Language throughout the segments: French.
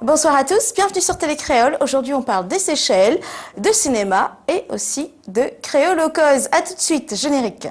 Bonsoir à tous, bienvenue sur Télécréole. Aujourd'hui, on parle des Seychelles, de cinéma et aussi de créolocause. A tout de suite, générique.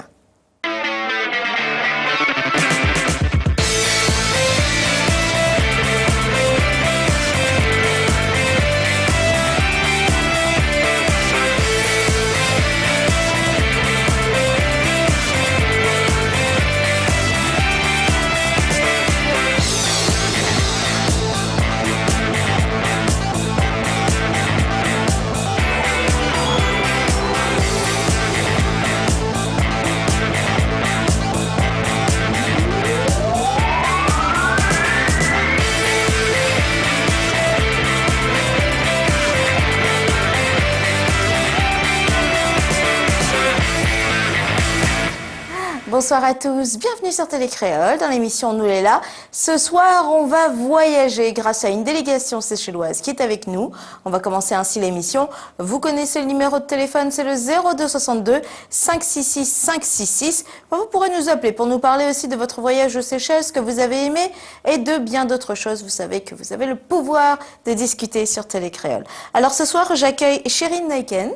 Bonsoir à tous, bienvenue sur Télécréole dans l'émission Nous les là. Ce soir, on va voyager grâce à une délégation séchelloise qui est avec nous. On va commencer ainsi l'émission. Vous connaissez le numéro de téléphone, c'est le 0262 566 566. Vous pourrez nous appeler pour nous parler aussi de votre voyage aux Seychelles, ce que vous avez aimé et de bien d'autres choses. Vous savez que vous avez le pouvoir de discuter sur Télécréole. Alors ce soir, j'accueille Chérine Naiken,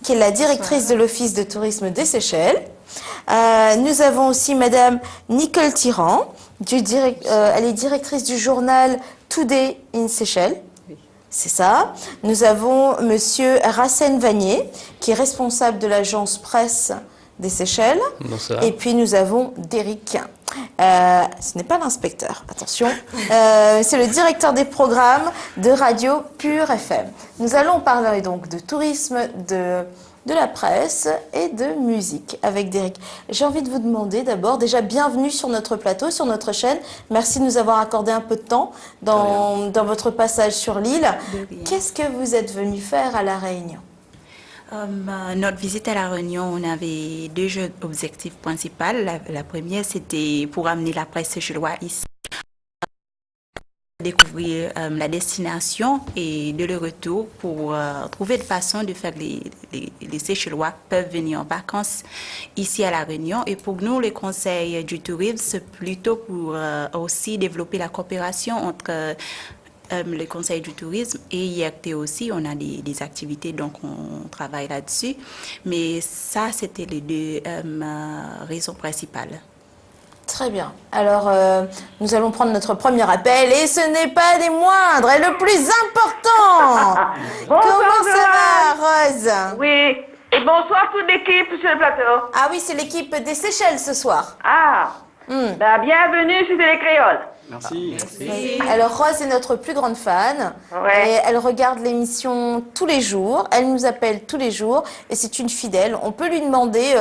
qui est la directrice de l'Office de tourisme des Seychelles. Nous avons aussi Madame Nicole Tyran, elle est directrice du journal Today in Seychelles. Oui. C'est ça. Nous avons Monsieur Racine Vanier, qui est responsable de l'agence presse des Seychelles. Bonsoir. Et puis nous avons Derrick. Ce n'est pas l'inspecteur, attention. C'est le directeur des programmes de Radio Pure FM. Nous allons parler donc de tourisme, de la presse et de musique avec Derrick. J'ai envie de vous demander d'abord, déjà bienvenue sur notre plateau, sur notre chaîne. Merci de nous avoir accordé un peu de temps dans votre passage sur l'île. Qu'est-ce que vous êtes venu faire à La Réunion? Notre visite à La Réunion, on avait deux objectifs principaux. La première, c'était pour amener la presse séchelloise ici, découvrir la destination et de le retour pour trouver une façon de faire que les Seychellois peuvent venir en vacances ici à La Réunion. Et pour nous, le conseil du tourisme, c'est plutôt pour aussi développer la coopération entre le conseil du tourisme et IRT aussi. On a des activités, donc on travaille là-dessus. Mais ça, c'était les deux raisons principales. Très bien. Alors, nous allons prendre notre premier appel et ce n'est pas des moindres et le plus important. Comment ça va, Rose? Oui. Et bonsoir toute l'équipe sur le plateau. Ah oui, c'est l'équipe des Seychelles ce soir. Ah. Ben, bienvenue sur Télécréole. Merci. Merci. Alors Rose est notre plus grande fan. Ouais. Et elle regarde l'émission tous les jours. Elle nous appelle tous les jours et c'est une fidèle. On peut lui demander,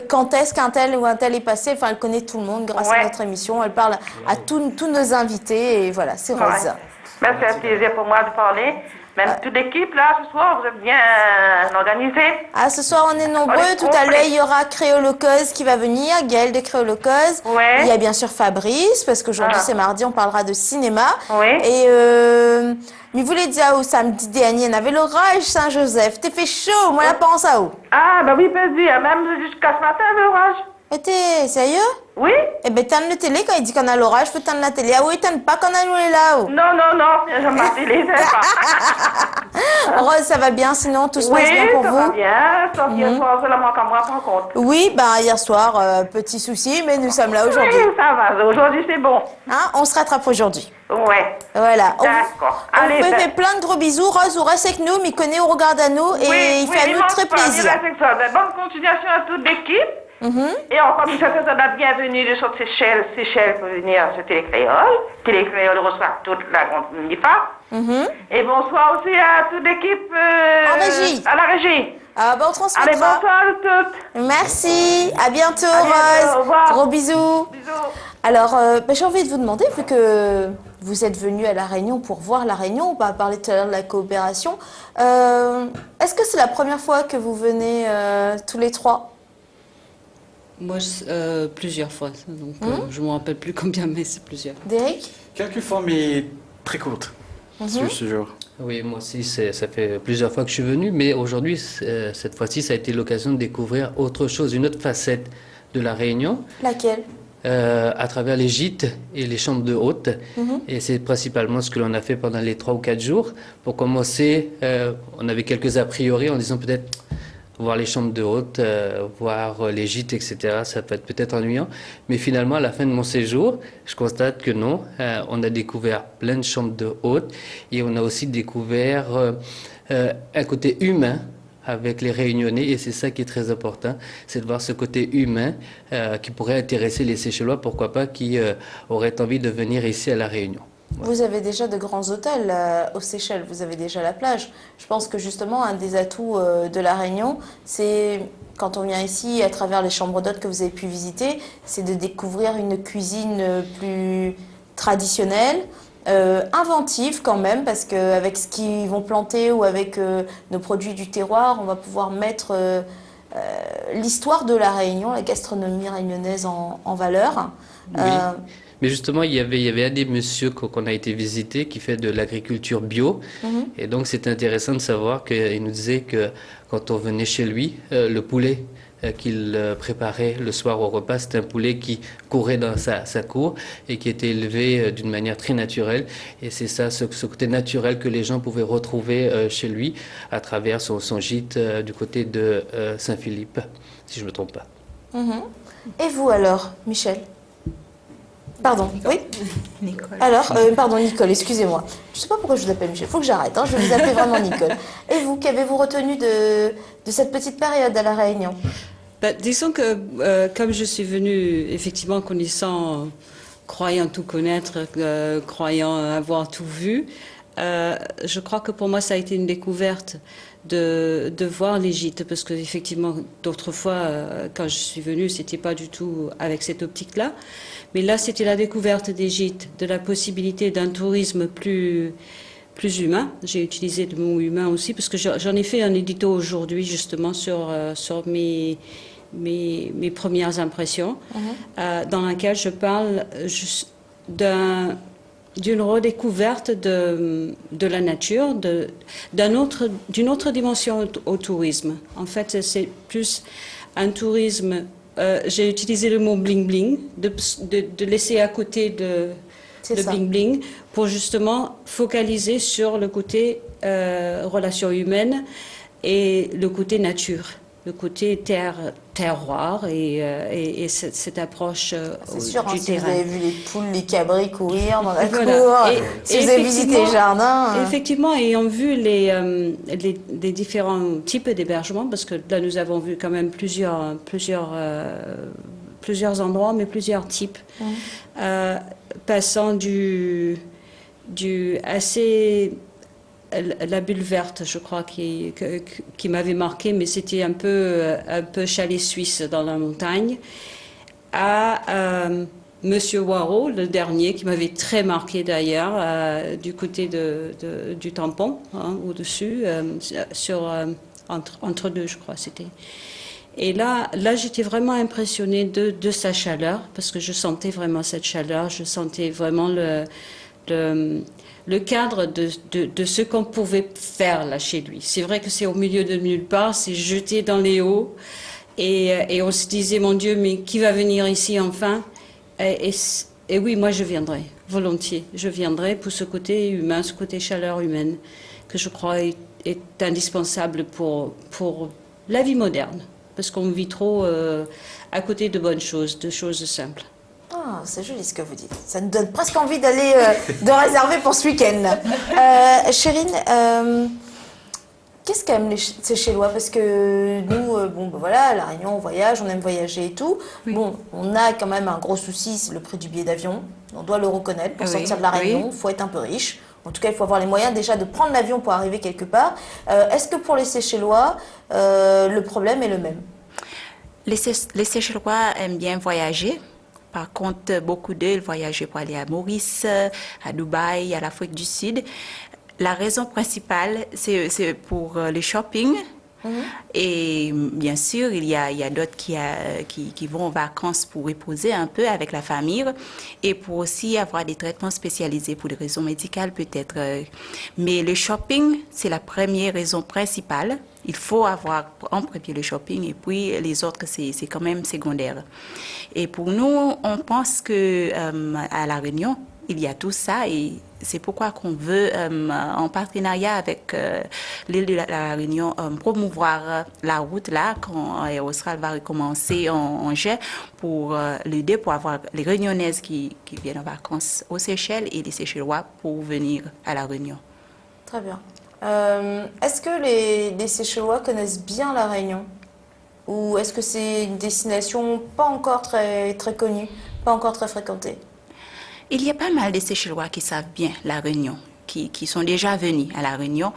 quand est-ce qu'un tel ou un tel est passé. Enfin, elle connaît tout le monde grâce à notre émission. Elle parle à tous nos invités et voilà, c'est Rose. Ouais. Ben, c'est un plaisir pour moi de parler. Même toute l'équipe, là, ce soir, vous êtes bien organisée. Ah, ce soir, on est nombreux. Tout à l'heure, il y aura Créolocause qui va venir, Gaëlle de Créolocause. Ouais. Il y a bien sûr Fabrice, parce qu'aujourd'hui, c'est mardi, on parlera de cinéma. Ouais. Et, mais vous voulez dire, au samedi dernier, on avait l'orage Saint-Joseph. T'es fait chaud, moi, la pense à où? Ah, bah oui, peut dire, même jusqu'à ce matin, l'orage. Mais t'es sérieux? Oui. Eh bien, t'as la télé quand il dit qu'on a l'orage, faut t'en la télé. Ah oui, t'en pas qu'on a nous là-haut. Non, j'aime ma télé, c'est pas. Rose, ça va bien, sinon tout se passe bien pour vous? Oui, ça va bien, sauf hier soir, c'est la manque à moi, par contre. Oui, ben hier soir, petit souci, mais nous sommes là aujourd'hui. Oui, ça va, aujourd'hui c'est bon. Hein, on se rattrape aujourd'hui. Ouais. Voilà. D'accord. On vous fait plein de gros bisous. Rose, vous restez avec nous, Mikoné, on regarde à nous et il fait à nous très plaisir. Bonne continuation à toute l'équipe. Et encore une fois, la bienvenue de sur Seychelles pour venir sur Télécréole. Télécréole reçoit toute la grande MIFA. Et bonsoir aussi à toute l'équipe à la régie. Ah bon, on transmettra. Allez, bonsoir à toutes. Merci, à bientôt, Rose. Au revoir. Gros bisous. Bisous. Alors, j'ai envie de vous demander, vu que vous êtes venu à La Réunion pour voir La Réunion, on va parler tout à l'heure de la coopération. Est-ce que c'est la première fois que vous venez tous les trois? Moi, plusieurs fois. Donc, je ne me rappelle plus combien, mais c'est plusieurs. Derrick? Quelques fois, mais très courtes. Ce jour. Oui, moi aussi, ça fait plusieurs fois que je suis venu, mais aujourd'hui, cette fois-ci, ça a été l'occasion de découvrir autre chose, une autre facette de La Réunion. Laquelle? à travers les gîtes et les chambres de hôtes. Et c'est principalement ce que l'on a fait pendant les 3 ou 4 jours. Pour commencer, on avait quelques a priori en disant peut-être voir les chambres de hôtes, voir les gîtes, etc. Ça peut être peut-être ennuyant. Mais finalement, à la fin de mon séjour, je constate que non. On a découvert plein de chambres de hôtes et on a aussi découvert un côté humain avec les Réunionnais, et c'est ça qui est très important, c'est de voir ce côté humain qui pourrait intéresser les Seychellois, pourquoi pas, qui auraient envie de venir ici à La Réunion. Voilà. Vous avez déjà de grands hôtels aux Seychelles, vous avez déjà la plage. Je pense que justement, un des atouts de La Réunion, c'est quand on vient ici, à travers les chambres d'hôtes que vous avez pu visiter, c'est de découvrir une cuisine plus traditionnelle, inventive quand même, parce qu'avec ce qu'ils vont planter ou avec nos produits du terroir, on va pouvoir mettre l'histoire de La Réunion, la gastronomie réunionnaise en valeur. Oui. Mais justement, il y avait un des messieurs qu'on a été visiter qui fait de l'agriculture bio. Et donc, c'est intéressant de savoir qu'il nous disait que quand on venait chez lui, le poulet qu'il préparait le soir au repas, c'était un poulet qui courait dans sa cour et qui était élevé d'une manière très naturelle. Et c'est ça, ce côté naturel que les gens pouvaient retrouver chez lui à travers son gîte du côté de Saint-Philippe, si je ne me trompe pas. Et vous alors, Michel? Pardon, oui Nicole. Alors, pardon, Nicole, excusez-moi. Je ne sais pas pourquoi je vous appelle Michel, il faut que j'arrête, hein, je vais vous appeler vraiment Nicole. Et vous, qu'avez-vous retenu de cette petite période à La Réunion? Disons que comme je suis venue effectivement connaissant, croyant tout connaître, croyant avoir tout vu, je crois que pour moi ça a été une découverte de voir les gîtes, parce que effectivement d'autres fois quand je suis venue c'était pas du tout avec cette optique-là, mais là c'était la découverte des gîtes, de la possibilité d'un tourisme plus humain. J'ai utilisé le mot humain aussi parce que j'en ai fait un édito aujourd'hui justement sur mes premières impressions, dans laquelle je parle d'une redécouverte de la nature, d'une autre dimension au tourisme. En fait, c'est plus un tourisme, j'ai utilisé le mot bling-bling, de laisser à côté de bling-bling pour justement focaliser sur le côté relation humaine et le côté nature, le côté terroir et cette approche c'est sûr, du si terrain. vous avez vu les poules, les cabris courir dans la cour, si vous avez visité les jardins. Effectivement, ayant vu les différents types d'hébergements, parce que là nous avons vu quand même plusieurs endroits, mais plusieurs types, passant du assez... La bulle verte, je crois, qui m'avait marqué, mais c'était un peu chalet suisse dans la montagne, à Monsieur Waro, le dernier, qui m'avait très marqué d'ailleurs, du côté du tampon, hein, au-dessus, entre deux, je crois, c'était. Et là j'étais vraiment impressionnée de sa chaleur, parce que je sentais vraiment cette chaleur, je sentais vraiment le cadre de ce qu'on pouvait faire là chez lui. C'est vrai que c'est au milieu de nulle part, c'est jeté dans les hauts, et on se disait, mon Dieu, mais qui va venir ici enfin? Et oui, moi je viendrai, volontiers. Je viendrai pour ce côté humain, ce côté chaleur humaine, que je crois est indispensable pour la vie moderne, parce qu'on vit trop à côté de bonnes choses, de choses simples. Ah, c'est joli ce que vous dites. Ça nous donne presque envie d'aller, de réserver pour ce week-end. Chérine, qu'est-ce qu'aiment les Seychellois? Parce que nous, voilà, à La Réunion, on voyage, on aime voyager et tout. Oui. Bon, on a quand même un gros souci, c'est le prix du billet d'avion. On doit le reconnaître. Pour sortir de La Réunion, il faut être un peu riche. En tout cas, il faut avoir les moyens déjà de prendre l'avion pour arriver quelque part. Est-ce que pour les Seychellois, le problème est le même? Les Seychellois aiment bien voyager. Par contre, beaucoup d'eux voyageaient pour aller à Maurice, à Dubaï, à l'Afrique du Sud. La raison principale, c'est pour le shopping Et bien sûr, il y a d'autres qui vont en vacances pour reposer un peu avec la famille et pour aussi avoir des traitements spécialisés pour des raisons médicales peut-être. Mais le shopping, c'est la première raison principale. Il faut avoir en premier le shopping et puis les autres, c'est quand même secondaire. Et pour nous, on pense que à La Réunion, il y a tout ça et c'est pourquoi qu'on veut, en partenariat avec l'île de la Réunion, promouvoir la route là quand Aérostral va recommencer en juin pour l'aider pour avoir les Réunionnaises qui viennent en vacances aux Seychelles et les Seychellois pour venir à La Réunion. Très bien. Est-ce que les Seychellois connaissent bien La Réunion? Ou est-ce que c'est une destination pas encore très, très connue, pas encore très fréquentée? Il y a pas mal de Seychellois qui savent bien La Réunion, qui sont déjà venus à La Réunion.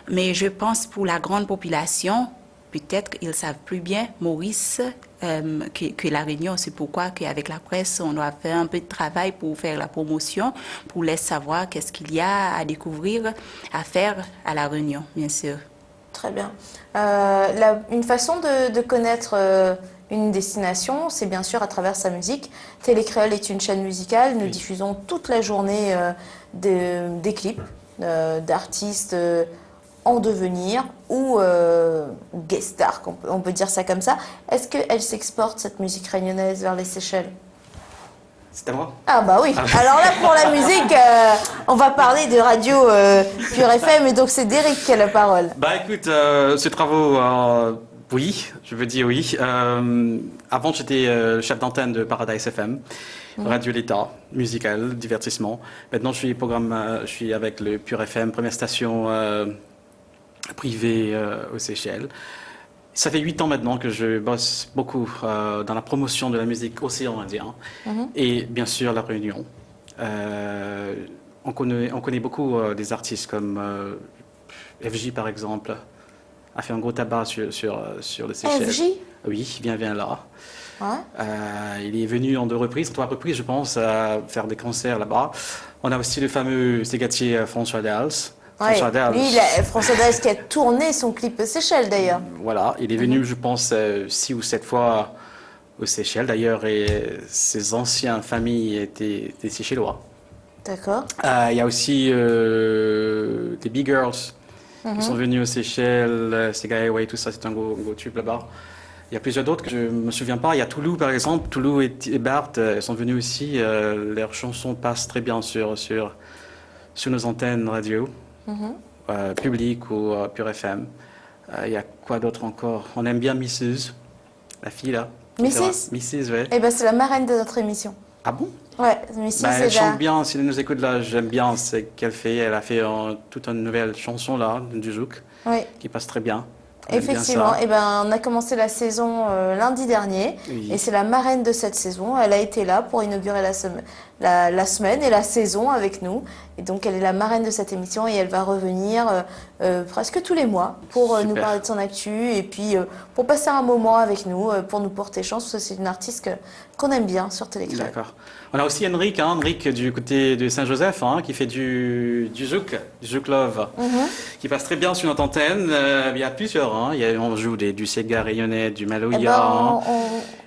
Mais je pense pour la grande population, peut-être qu'ils savent plus bien Maurice que La Réunion. C'est pourquoi qu'avec la presse, on doit faire un peu de travail pour faire la promotion, pour laisser savoir qu'est-ce qu'il y a à découvrir, à faire à La Réunion, bien sûr. Très bien. Une façon de connaître une destination, c'est bien sûr à travers sa musique. Télécréole est une chaîne musicale. Nous diffusons toute la journée des clips d'artistes en devenir ou guest stars, on peut dire ça comme ça. Est-ce qu'elle s'exporte, cette musique réunionnaise, vers les Seychelles? C'est à moi? Ah bah oui. Alors là, pour la musique, on va parler de radio Pure FM, et donc c'est Derek qui a la parole. Bah écoute, ces travaux, oui, je veux dire oui. Avant, j'étais chef d'antenne de Paradise FM, Radio l'État, musical, divertissement. Maintenant, je suis avec le Pure FM, première station privée aux Seychelles. Ça fait 8 ans maintenant que je bosse beaucoup dans la promotion de la musique océan Indien et bien sûr la Réunion. On connaît beaucoup des artistes comme FJ par exemple, a fait un gros tabac sur les Seychelles. FJ? Oui, il vient là. Ouais. Il est venu en 2 reprises, 3 reprises je pense, à faire des concerts là-bas. On a aussi le fameux ségatier François Dals. Ouais. Lui, François Dals qui a tourné son clip aux Seychelles d'ailleurs. Voilà, il est venu je pense 6 ou 7 fois aux Seychelles d'ailleurs et ses anciennes familles étaient des Seychellois. D'accord. Il y a aussi des Big Girls qui sont venus aux Seychelles, Sega Airway, tout ça, c'est un gros tube là-bas. Il y a plusieurs d'autres que je ne me souviens pas. Il y a Toulouse, par exemple. Toulouse et Bart sont venus aussi. Leurs chansons passent très bien sur nos antennes radio, publiques ou Pure FM. Il y a quoi d'autre encore? On aime bien Mrs. La fille, là. Mrs. Mrs, ouais. Eh ben, c'est la marraine de notre émission. Ah bon? Ouais, Mrs. Elle chante bien. Si elle nous écoute là, j'aime bien ce qu'elle fait. Elle a fait toute une nouvelle chanson, là, du zouk, qui passe très bien. Effectivement, eh ben, on a commencé la saison lundi dernier et c'est la marraine de cette saison. Elle a été là pour inaugurer la semaine et la saison avec nous. Et donc elle est la marraine de cette émission et elle va revenir presque tous les mois pour nous parler de son actu et puis pour passer un moment avec nous, pour nous porter chance, parce que c'est une artiste qu'on aime bien sur Télécréole. D'accord. On a aussi Henrik du côté de Saint-Joseph, qui fait du zouk love, qui passe très bien sur notre antenne. Il y a plusieurs, on joue du Sega rayonnais, du Maloya.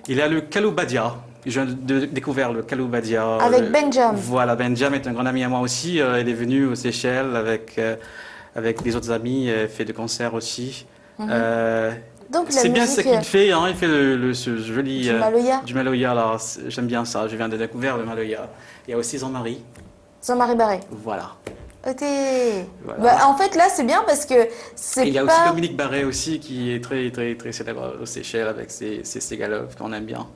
Il y a le Kaloubadia. Je viens de découvrir le Kaloubadia. Avec Benjam. Voilà, Benjam est un grand ami à moi aussi. Il est venu aux Seychelles avec des autres amis, il fait des concerts aussi. C'est bien ce qu'il fait, il fait ce joli du Maloya, là. J'aime bien ça, je viens de découvrir le Maloya. Il y a aussi Jean-Marie. Jean-Marie Barré. Voilà. Ok. Voilà. Bah, en fait, là, c'est bien parce que c'est il y a aussi Dominique Barré aussi qui est très, très, très célèbre aux Seychelles avec ses Ségalov qu'on aime bien.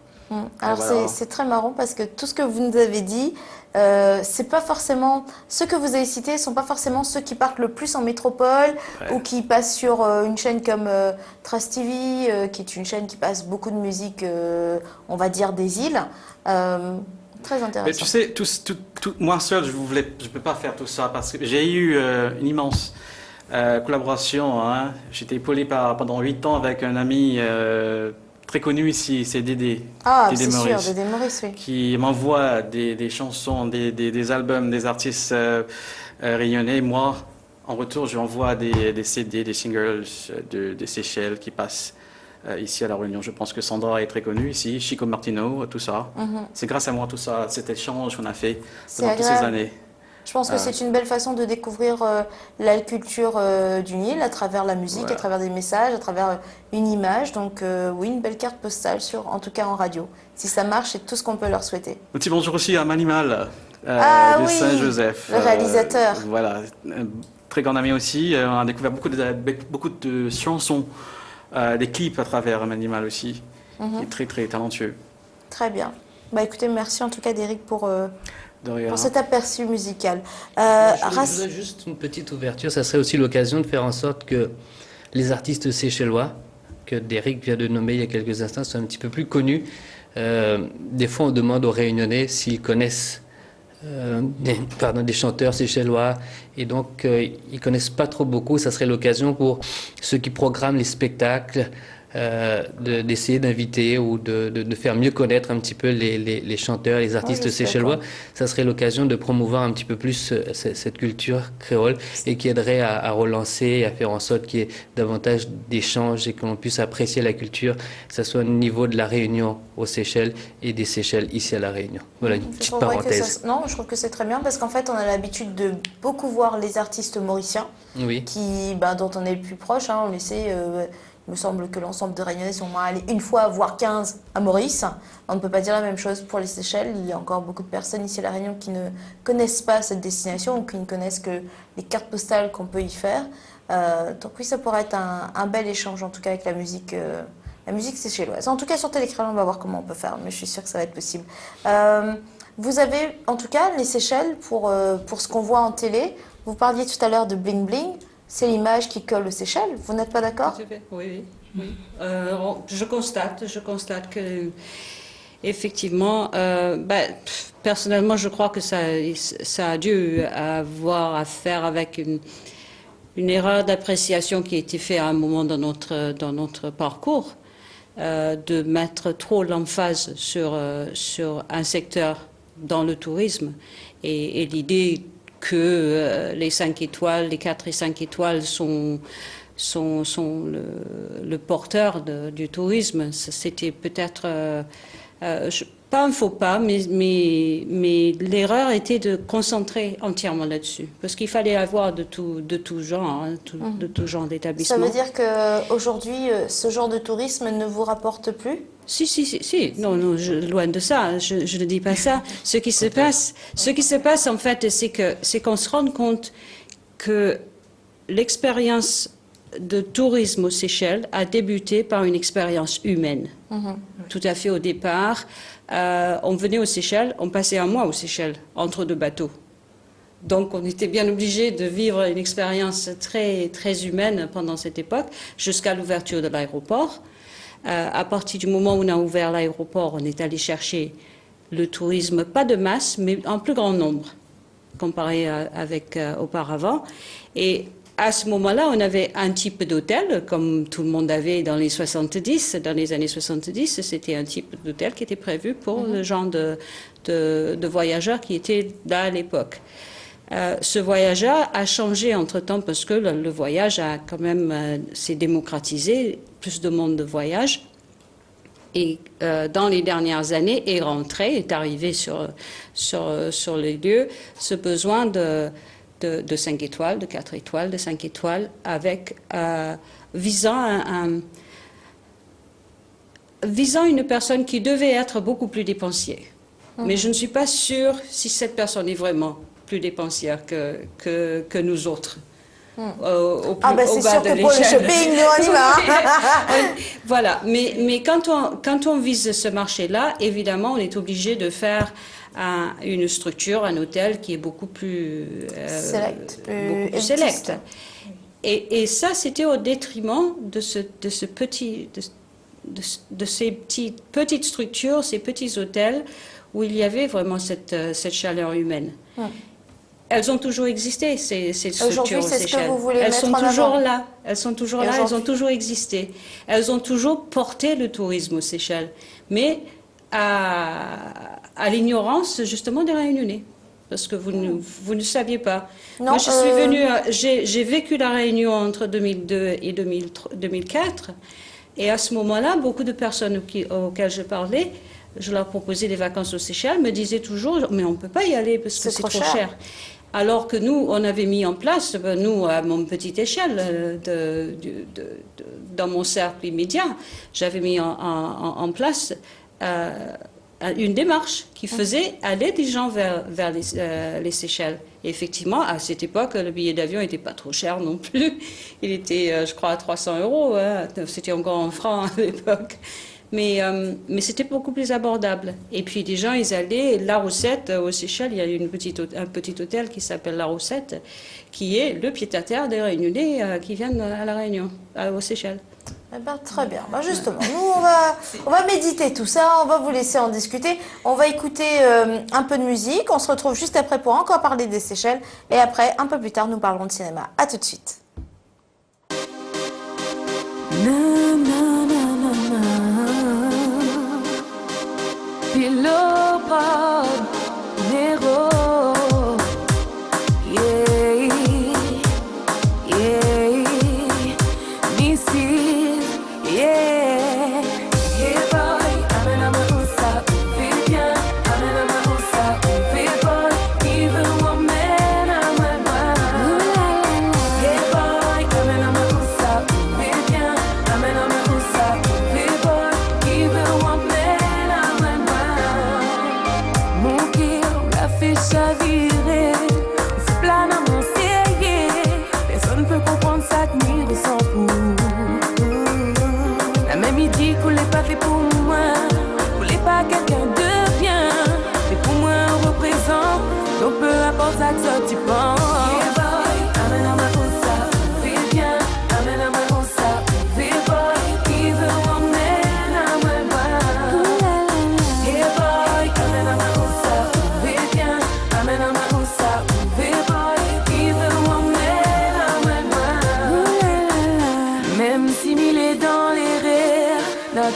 Alors voilà. C'est très marrant parce que tout ce que vous nous avez dit, c'est pas forcément ceux que vous avez cités sont pas forcément ceux qui partent le plus en métropole ou qui passent sur une chaîne comme Trust TV, qui est une chaîne qui passe beaucoup de musique, on va dire des îles. Très intéressant. Mais tu sais, moi seul, je peux pas faire tout ça parce que j'ai eu une immense collaboration. J'étais épaulé pendant 8 ans avec un ami très connu ici, c'est Dédé. Ah, c'est sûr, Dédé Maurice, oui. Qui m'envoie des chansons, des albums, des artistes rayonnais. Moi, En retour, je envoie des CD, des singles des Seychelles qui passent ici à La Réunion. Je pense que Sandra est très connue ici, Chico Martino, tout ça. C'est grâce à moi, tout ça, cet échange qu'on a fait pendant toutes ces années. Je pense que c'est une belle façon de découvrir la culture du Nil à travers la musique, à travers des messages, à travers une image. Donc oui, une belle carte postale, en tout cas en radio. Si ça marche, c'est tout ce qu'on peut leur souhaiter. Un petit bonjour aussi à Manimal de Saint-Joseph. Le réalisateur. Voilà, un très grand ami aussi. On a découvert beaucoup de chansons, des clips à travers Manimal aussi. Il est très très talentueux. Très bien. Bah écoutez, merci en tout cas d'Éric pour cet aperçu musical. Je voudrais juste une petite ouverture. Ça serait aussi l'occasion de faire en sorte que les artistes séchellois, que Derrick vient de nommer il y a quelques instants, soient un petit peu plus connus. Des fois, on demande aux Réunionnais s'ils connaissent des chanteurs séchellois, et donc ils connaissent pas trop beaucoup. Ça serait l'occasion pour ceux qui programment les spectacles d'essayer d'inviter ou de faire mieux connaître un petit peu les chanteurs, les artistes séchellois. Ça serait l'occasion de promouvoir un petit peu plus cette culture créole et qui aiderait à relancer et à faire en sorte qu'il y ait davantage d'échanges et que l'on puisse apprécier la culture, que ce soit au niveau de la Réunion aux Seychelles et des Seychelles ici à la Réunion. Voilà une petite parenthèse. Non, je trouve que c'est très bien parce qu'en fait, on a l'habitude de beaucoup voir les artistes mauriciens dont on est le plus proche. On essaie... Il me semble que l'ensemble des Réunionnais sont allés une fois, voire 15 à Maurice. On ne peut pas dire la même chose pour les Seychelles. Il y a encore beaucoup de personnes ici à La Réunion qui ne connaissent pas cette destination ou qui ne connaissent que les cartes postales qu'on peut y faire. Donc oui, ça pourrait être un bel échange, en tout cas avec la musique séchelloise. En tout cas, sur Télécréole, on va voir comment on peut faire, mais je suis sûre que ça va être possible. Vous avez, en tout cas, les Seychelles, pour ce qu'on voit en télé. Vous parliez tout à l'heure de Bling Bling. C'est l'image qui colle aux Seychelles. Vous n'êtes pas d'accord? Oui. Je constate que, effectivement, personnellement, je crois que ça a dû avoir à faire avec une erreur d'appréciation qui a été faite à un moment dans notre parcours, de mettre trop l'emphase sur un secteur dans le tourisme et l'idée que les 5 étoiles, les 4 et 5 étoiles sont le porteur du tourisme. C'était peut-être pas un faux pas, mais l'erreur était de concentrer entièrement là-dessus, parce qu'il fallait avoir de tout genre, de tout genre d'établissement. Ça veut dire qu'aujourd'hui, ce genre de tourisme ne vous rapporte plus? Si. Non, loin de ça. Je ne dis pas ça. Ce qui se passe, en fait, c'est qu'on se rend compte que l'expérience de tourisme aux Seychelles a débuté par une expérience humaine. Tout à fait au départ. On venait aux Seychelles, on passait un mois aux Seychelles, entre deux bateaux. Donc on était bien obligé de vivre une expérience très, très humaine pendant cette époque, jusqu'à l'ouverture de l'aéroport. À partir du moment où on a ouvert l'aéroport, on est allé chercher le tourisme, pas de masse, mais en plus grand nombre, comparé avec auparavant. Et à ce moment-là, on avait un type d'hôtel, comme tout le monde avait dans les 70. Dans les années 70, c'était un type d'hôtel qui était prévu pour le genre de voyageurs qui étaient là à l'époque. Ce voyageur a changé entre-temps parce que le voyage a quand même s'est démocratisé, plus de monde de voyage. Et dans les dernières années, est rentré, est arrivé sur les lieux, ce besoin de 5 étoiles, de 4 étoiles, de 5 étoiles, avec visant une personne qui devait être beaucoup plus dépensière. Mais je ne suis pas sûre si cette personne est vraiment plus dépensière que nous autres. C'est sûr que pour le shopping, nous on y va. Voilà, mais quand on vise ce marché-là, évidemment, on est obligé de faire une structure, un hôtel qui est beaucoup plus select. Et ça, c'était au détriment de ces petites structures, ces petits hôtels où il y avait vraiment cette chaleur humaine. Elles ont toujours existé, ces structures. Aujourd'hui, c'est ce que vous voulez elles mettre sont en toujours avant. là. Elles sont toujours là. Elles ont toujours existé. Elles ont toujours porté le tourisme aux Seychelles, mais à l'ignorance justement des Réunionnais. parce que vous ne saviez pas. Non, Moi, je suis venue, j'ai vécu la Réunion entre 2002 et 2004, et à ce moment-là, beaucoup de personnes auxquelles je parlais, je leur proposais des vacances aux Seychelles, me disaient toujours, mais on ne peut pas y aller parce que c'est trop cher. Alors que nous, on avait mis en place, nous, à mon petite échelle, dans mon cercle immédiat, j'avais mis en place une démarche qui faisait aller des gens vers les Seychelles. Et effectivement, à cette époque, le billet d'avion n'était pas trop cher non plus. Il était, je crois, à 300 €. Hein. C'était encore en francs à l'époque. Mais c'était beaucoup plus abordable. Et puis, des gens, ils allaient. La Roussette, aux Seychelles, il y a un petit hôtel qui s'appelle La Roussette, qui est le pied-à-terre des Réunionnais qui viennent à La Réunion, aux Seychelles. Eh ben, très bien. Ben, justement, nous, on va méditer tout ça. On va vous laisser en discuter. On va écouter un peu de musique. On se retrouve juste après pour encore parler des Seychelles. Et après, un peu plus tard, nous parlerons de cinéma. À tout de suite.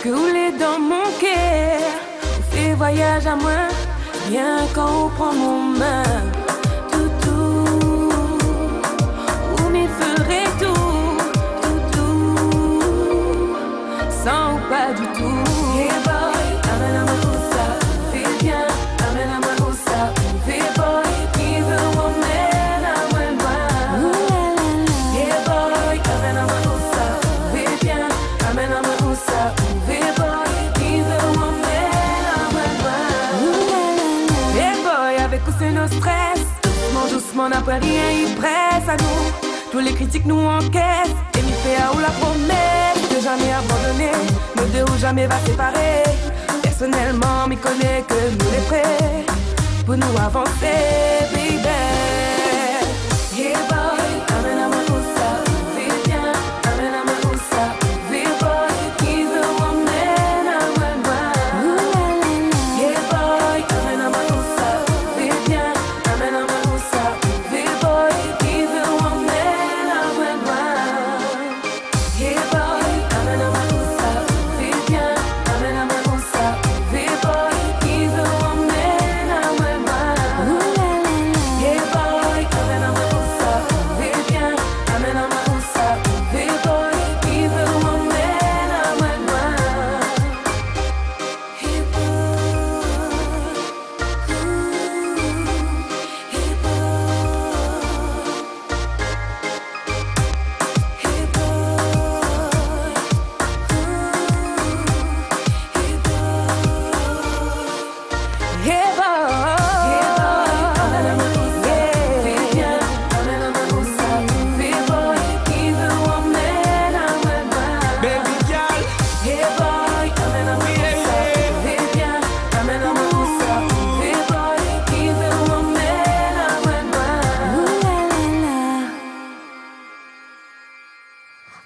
couler dans mon cœur, on fait voyage à moi, bien quand on prend mon main. Toutou, ou m'y ferait tout, sans pas du tout. Yeah boy, amène à ma rosa, fais bien, amène à ma rosa, fais boy, qui veut m'emmener à moi. Yeah boy, amène à ma rosa, fais bien, amène à ma rosa, fais boy, qui veut m'emmener à moi. Yeah boy, avec ou c'est nos stress, doucement, n'a pas rien, il presse à nous. Tous les critiques nous encaissent, et m'y fait à ou la promesse de jamais abandonner, nos deux ou jamais va séparer. Personnellement, m'y connais que nous les prêts pour nous avancer, baby. Yeah boy, amène à ma rosa, fais bien, amène à ma rosa, fais boy, qui veut m'emmener à moi. Yeah boy, amène à ma rosa, fais bien, amène à ma rosa, fais boy, qui veut m'emmener à moi. Yeah boy, amène à ma rosa, fais bien, amène à ma rosa, fais boy, qui veut m'emmener à moi. Yeah boy, amène à ma rosa, fais bien, amène à ma rosa, fais boy, qui veut m'emmener à moi. Hey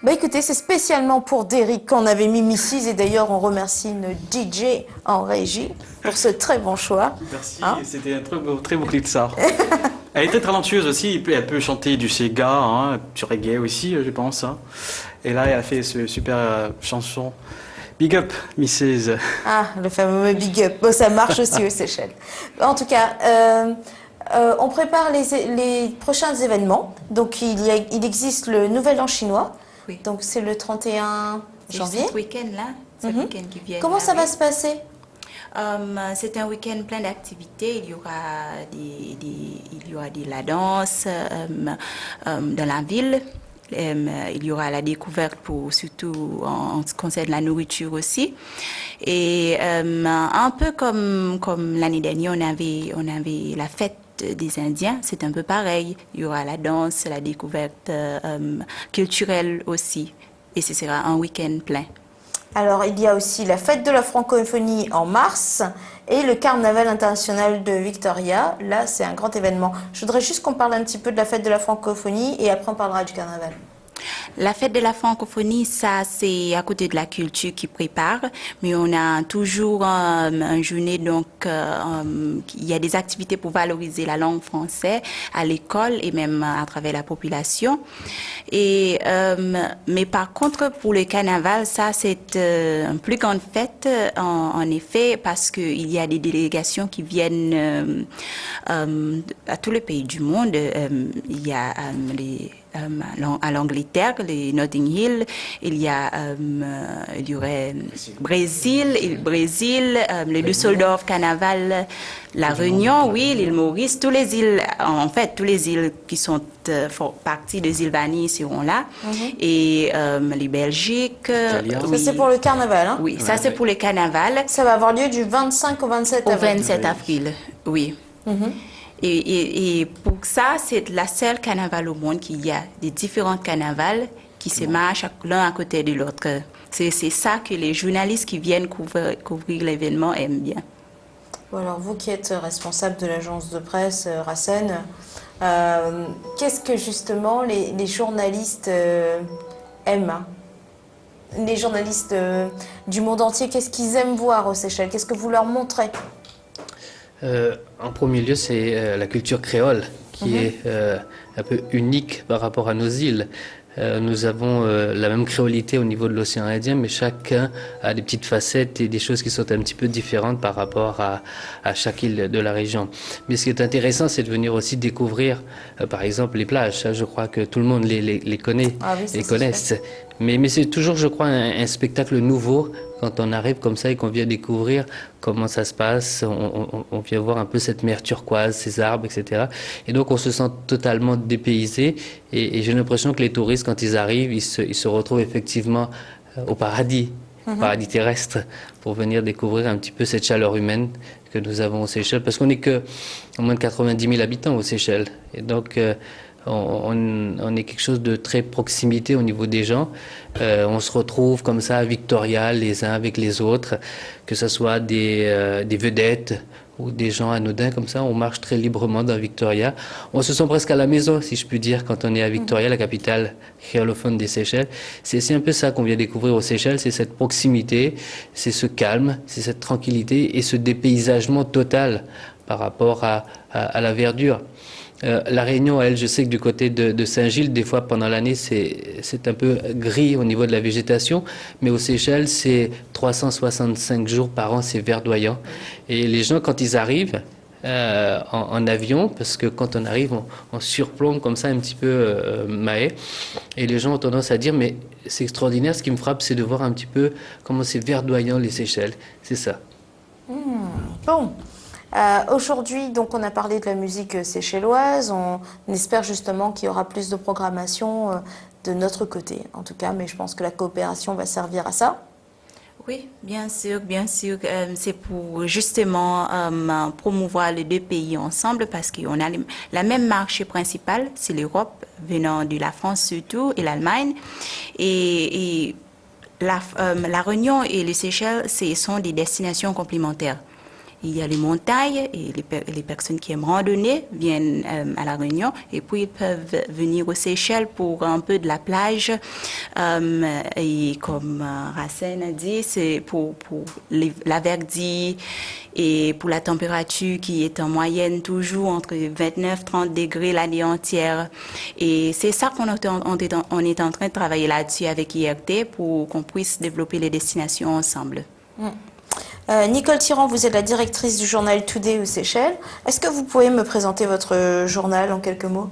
Bah écoutez, c'est spécialement pour Derrick qu'on avait mis Mrs. Et d'ailleurs, on remercie une DJ en régie pour ce très bon choix. Merci, Hein? c'était un très beau clip de ça. Elle est très talentueuse aussi, elle peut chanter du Sega, hein, du reggae aussi, je pense. Hein. Et là, elle a fait ce super chanson. Big up, Mrs. Ah, le fameux Big Up. Bon, ça marche aussi aux Seychelles. En tout cas, On prépare les prochains événements. Donc, il existe le Nouvel An chinois. Oui. Donc, c'est le 31 janvier. Ce week-end-là, ce week-end qui vient. Comment ça va se passer? C'est un week-end plein d'activités. Il y aura de la danse dans la ville. Il y aura la découverte surtout en ce qui concerne la nourriture aussi. Et un peu comme l'année dernière, on avait la fête des Indiens, c'est un peu pareil. Il y aura la danse, la découverte culturelle aussi. Et ce sera un week-end plein. Alors, il y a aussi la fête de la francophonie en mars et le carnaval international de Victoria. Là, c'est un grand événement. Je voudrais juste qu'on parle un petit peu de la fête de la francophonie et après on parlera du carnaval. La fête de la francophonie, ça, c'est à côté de la culture qui prépare, mais on a toujours une journée, donc il y a des activités pour valoriser la langue française à l'école et même à travers la population. Et, mais par contre, pour le carnaval, ça, c'est une plus grande fête, en effet, parce qu'il y a des délégations qui viennent à tous les pays du monde. Il y a à l'Angleterre, les Notting Hill, il y aurait Brésil, le Düsseldorf Carnaval, La Réunion, oui, l'île Maurice, tous les îles qui sont font partie des îles Vanille seront là, et les Belgiques. Ça, c'est pour le carnaval, hein? Oui, ça c'est pour le carnaval. Ça va avoir lieu du 25 au 27 avril. Au 27 avril, oui. Et pour ça, c'est la seule carnaval au monde qu'il y a des différents carnavals qui se marchent l'un à côté de l'autre. C'est ça que les journalistes qui viennent couvrir l'événement aiment bien. Bon, alors, vous qui êtes responsable de l'agence de presse, Racine, qu'est-ce que justement les journalistes aiment? Les journalistes du monde entier, qu'est-ce qu'ils aiment voir aux Seychelles? Qu'est-ce que vous leur montrez? En premier lieu, c'est la culture créole qui est un peu unique par rapport à nos îles. Nous avons la même créolité au niveau de l'océan Indien, mais chacun a des petites facettes et des choses qui sont un petit peu différentes par rapport à chaque île de la région. Mais ce qui est intéressant, c'est de venir aussi découvrir, par exemple, les plages. Je crois que tout le monde les connaît, les connaissent. Mais c'est toujours, je crois, un spectacle nouveau quand on arrive comme ça et qu'on vient découvrir comment ça se passe. On vient voir un peu cette mer turquoise, ces arbres, etc. Et donc on se sent totalement dépaysé. Et j'ai l'impression que les touristes, quand ils arrivent, ils se retrouvent effectivement au paradis, paradis terrestre, pour venir découvrir un petit peu cette chaleur humaine que nous avons aux Seychelles. Parce qu'on n'est que moins de 90 000 habitants aux Seychelles. Et donc on est quelque chose de très proximité au niveau des gens. On se retrouve comme ça à Victoria, les uns avec les autres, que ce soit des vedettes ou des gens anodins comme ça. On marche très librement dans Victoria. On se sent presque à la maison, si je puis dire, quand on est à Victoria, la capitale créolophone des Seychelles. C'est un peu ça qu'on vient découvrir aux Seychelles, c'est cette proximité, c'est ce calme, c'est cette tranquillité et ce dépaysagement total par rapport à la verdure. La Réunion, elle, je sais que du côté de Saint-Gilles, des fois pendant l'année, c'est un peu gris au niveau de la végétation, mais aux Seychelles, c'est 365 jours par an, c'est verdoyant. Et les gens, quand ils arrivent en avion, parce que quand on arrive, on surplombe comme ça un petit peu Mahé, et les gens ont tendance à dire, mais c'est extraordinaire, ce qui me frappe, c'est de voir un petit peu comment c'est verdoyant les Seychelles. C'est ça. Bon. Aujourd'hui, donc, on a parlé de la musique séchelloise. On espère justement qu'il y aura plus de programmation de notre côté, en tout cas. Mais je pense que la coopération va servir à ça. Oui, bien sûr, bien sûr. C'est pour justement promouvoir les deux pays ensemble parce qu'on a la même marché principal, c'est l'Europe, venant de la France surtout et l'Allemagne. Et la Réunion et les Seychelles, ce sont des destinations complémentaires. Il y a les montagnes et les personnes qui aiment randonner viennent à La Réunion et puis ils peuvent venir aux Seychelles pour un peu de la plage. Et comme Racine a dit, c'est pour la verdure et pour la température qui est en moyenne toujours entre 29-30 degrés l'année entière. Et c'est ça qu'on est en train de travailler là-dessus avec IRT pour qu'on puisse développer les destinations ensemble. Nicole Tyran, vous êtes la directrice du journal Today aux Seychelles. Est-ce que vous pouvez me présenter votre journal en quelques mots?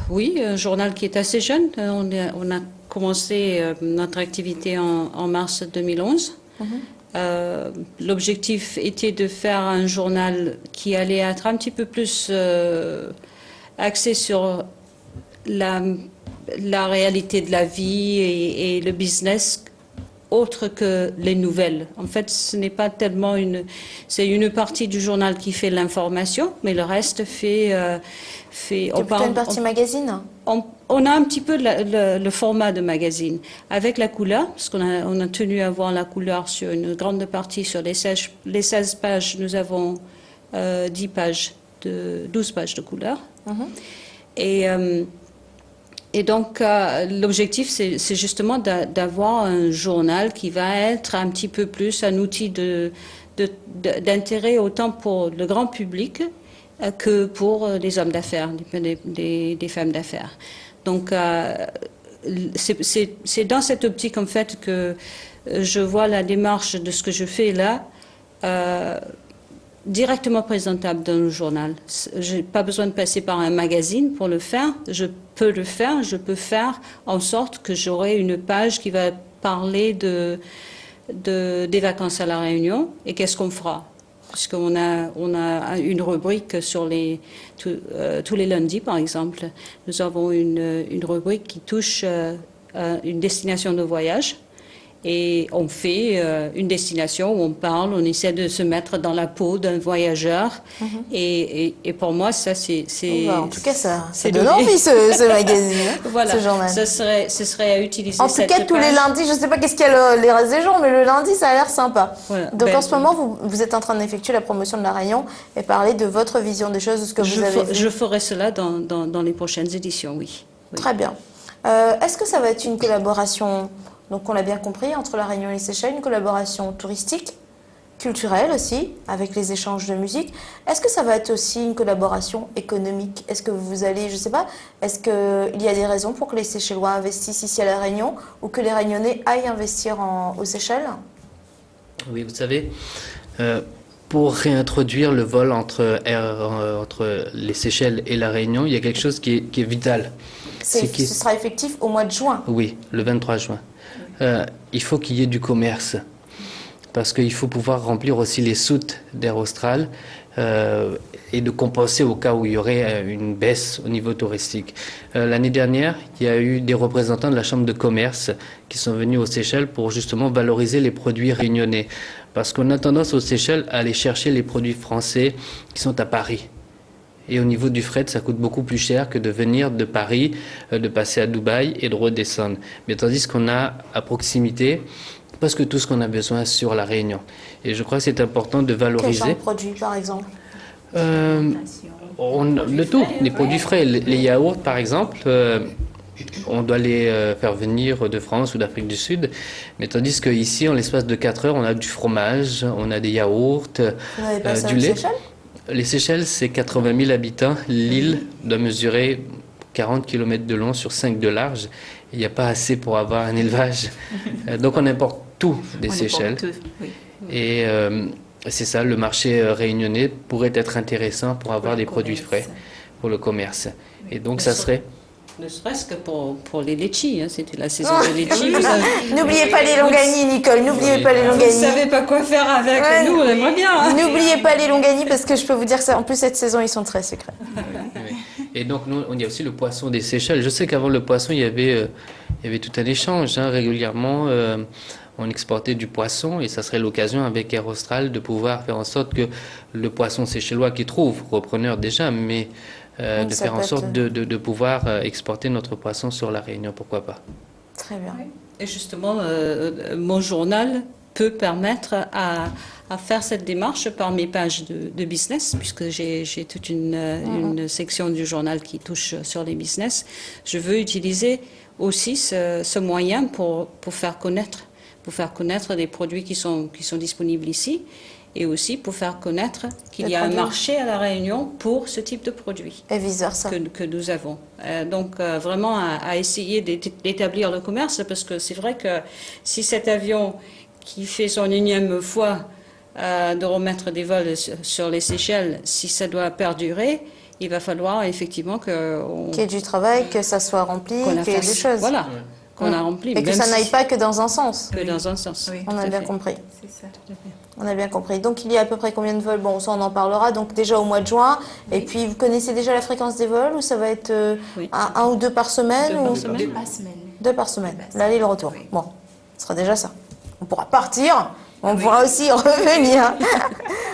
Oui, un journal qui est assez jeune. On a commencé notre activité en mars 2011. L'objectif était de faire un journal qui allait être un petit peu plus axé sur la réalité de la vie et le business autre que les nouvelles. En fait, ce n'est pas tellement c'est une partie du journal qui fait l'information, mais le reste fait C'est plutôt une partie magazine? On a un petit peu le format de magazine, avec la couleur, parce on a tenu à voir la couleur sur une grande partie, sur les 16 pages, nous avons 12 pages de couleur. Et donc, l'objectif, c'est justement d'avoir un journal qui va être un petit peu plus un outil d'intérêt autant pour le grand public que pour les hommes d'affaires, des femmes d'affaires. Donc, c'est dans cette optique, en fait, que je vois la démarche de ce que je fais là directement présentable dans le journal. Je n'ai pas besoin de passer par un magazine pour le faire. Je peux le faire. Je peux faire en sorte que j'aurai une page qui va parler des vacances à La Réunion et qu'est-ce qu'on fera. Parce qu'on a une rubrique sur tous les lundis, par exemple. Nous avons une rubrique qui touche une destination de voyage. Et on fait une destination où on parle, on essaie de se mettre dans la peau d'un voyageur. Et pour moi, ça, c'est... En tout cas, ça donne envie, ce magazine, voilà, ce journal. Ce serait à utiliser. En tout cas, tous les lundis, je ne sais pas qu'est-ce qu'il y a les restes des jours, mais le lundi, ça a l'air sympa. Voilà. Donc en ce moment, vous êtes en train d'effectuer la promotion de La Réunion et parler de votre vision des choses, de ce que vous avez vu. Je ferai cela dans les prochaines éditions, oui. Très bien. Est-ce que ça va être une collaboration... Donc on l'a bien compris, entre La Réunion et les Seychelles, une collaboration touristique, culturelle aussi, avec les échanges de musique. Est-ce que ça va être aussi une collaboration économique? Est-ce que vous allez, je ne sais pas, est-ce qu'il y a des raisons pour que les Seychellois investissent ici à La Réunion ou que les Réunionnais aillent investir aux Seychelles? Oui, vous savez, pour réintroduire le vol entre les Seychelles et La Réunion, il y a quelque chose qui est vital. Ce sera effectif au mois de juin? Oui, le 23 juin. Il faut qu'il y ait du commerce, parce qu'il faut pouvoir remplir aussi les soutes d'Air Austral et de compenser au cas où il y aurait une baisse au niveau touristique. L'année dernière, il y a eu des représentants de la Chambre de commerce qui sont venus aux Seychelles pour justement valoriser les produits réunionnais, parce qu'on a tendance aux Seychelles à aller chercher les produits français qui sont à Paris. Et au niveau du fret, ça coûte beaucoup plus cher que de venir de Paris, de passer à Dubaï et de redescendre. Mais tandis qu'on a à proximité presque tout ce qu'on a besoin sur La Réunion. Et je crois que c'est important de valoriser. Quel genre de produits, par exemple? Le tout, les produits frais. Les yaourts, par exemple, on doit les faire venir de France ou d'Afrique du Sud. Mais tandis qu'ici, en l'espace de 4 heures, on a du fromage, on a des yaourts, du lait. Les Seychelles, c'est 80 000 habitants. L'île doit mesurer 40 km de long sur 5 de large. Il n'y a pas assez pour avoir un élevage. Donc on importe tout des Seychelles. Oui. Et c'est ça, le marché réunionnais pourrait être intéressant pour avoir des produits frais pour le commerce. Et donc ça serait... Ne serait-ce que pour les litchis, hein. C'était la saison des litchis. N'oubliez pas les Longani, Nicole, n'oubliez pas les Longani. Vous ne savez pas quoi faire avec, nous on aimerait bien. Hein. N'oubliez pas les Longani parce que je peux vous dire que en plus cette saison ils sont très secrets. Oui. Et donc nous, il y a aussi le poisson des Seychelles. Je sais qu'avant le poisson, il y avait tout un échange. Hein. Régulièrement, on exportait du poisson et ça serait l'occasion avec Air Austral de pouvoir faire en sorte que le poisson séchellois qui trouve repreneur déjà, mais de faire en sorte de pouvoir exporter notre poisson sur La Réunion, pourquoi pas. Très bien. Et justement, mon journal peut permettre à faire cette démarche par mes pages de business, puisque j'ai toute une section du journal qui touche sur les business. Je veux utiliser aussi ce moyen pour faire connaître des produits qui sont disponibles ici, et aussi pour faire connaître qu'il y a un marché à La Réunion pour ce type de produits. Et vice-versa. Que nous avons. Donc vraiment à essayer d'établir le commerce, parce que c'est vrai que si cet avion qui fait son énième fois de remettre des vols sur les Seychelles, si ça doit perdurer, il va falloir effectivement Qu'il y ait du travail, que ça soit rempli, qu'il y ait des choses. Voilà, qu'on a rempli. Et que même ça n'aille si- pas que dans un sens. que dans un sens. Oui. On Tout a à bien fait. compris. C'est ça. On a bien compris. Donc il y a à peu près combien de vols? Bon, ça on en parlera. Donc déjà au mois de juin. Et puis vous connaissez déjà la fréquence des vols ou ça va être Oui. un ou deux par semaine Deux ou... par semaine. 2 par semaine. 2 par semaine. Deux par L'aller et le retour. Oui. Bon, ce sera déjà ça. On pourra partir, on pourra aussi revenir.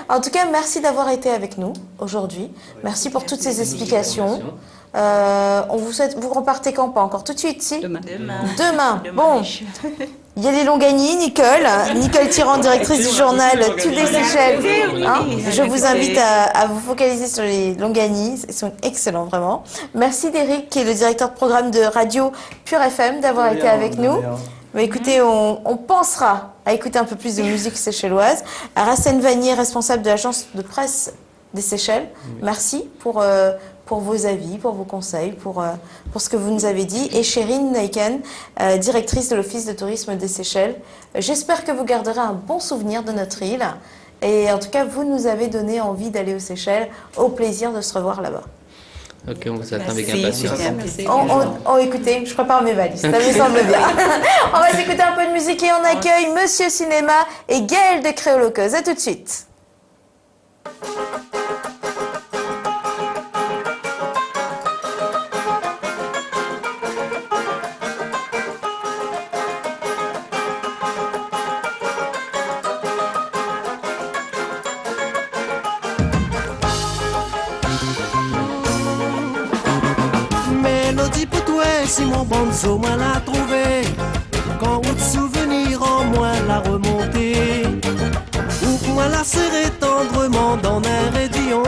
En tout cas, merci d'avoir été avec nous aujourd'hui. Merci pour toutes ces explications. On vous souhaite, vous repartez quand? Pas encore tout de suite, si? Demain. Demain. Bon. Il y a les Longanies, Nicole Tirant, directrice du journal Toutes les Seychelles. Hein, je vous invite à vous focaliser sur les Longanies, ils sont excellents vraiment. Merci d'Éric, qui est le directeur de programme de radio Pure FM, d'avoir été avec nous. Mais écoutez, on pensera à écouter un peu plus de musique séchelloise. Racine Vanier, responsable de l'agence de presse des Seychelles, merci pour vos avis, pour vos conseils, pour ce que vous nous avez dit. Et Chérine Naiken, directrice de l'Office de tourisme des Seychelles. J'espère que vous garderez un bon souvenir de notre île. Et en tout cas, vous nous avez donné envie d'aller aux Seychelles. Au plaisir de se revoir là-bas. Ok, on vous attend avec Merci, impatience. c'était un plaisir. Écoutez, je prépare mes valises, ça me semble bien. On va s'écouter un peu de musique et on accueille Monsieur Cinéma et Gaël de Créoloqueuse. À tout de suite. Mélodie pour toi, si mon bonzo moi l'a trouvé. Quand ou de souvenir en moi l'a remonté. Ou que moi la serré tendrement dans un rayon.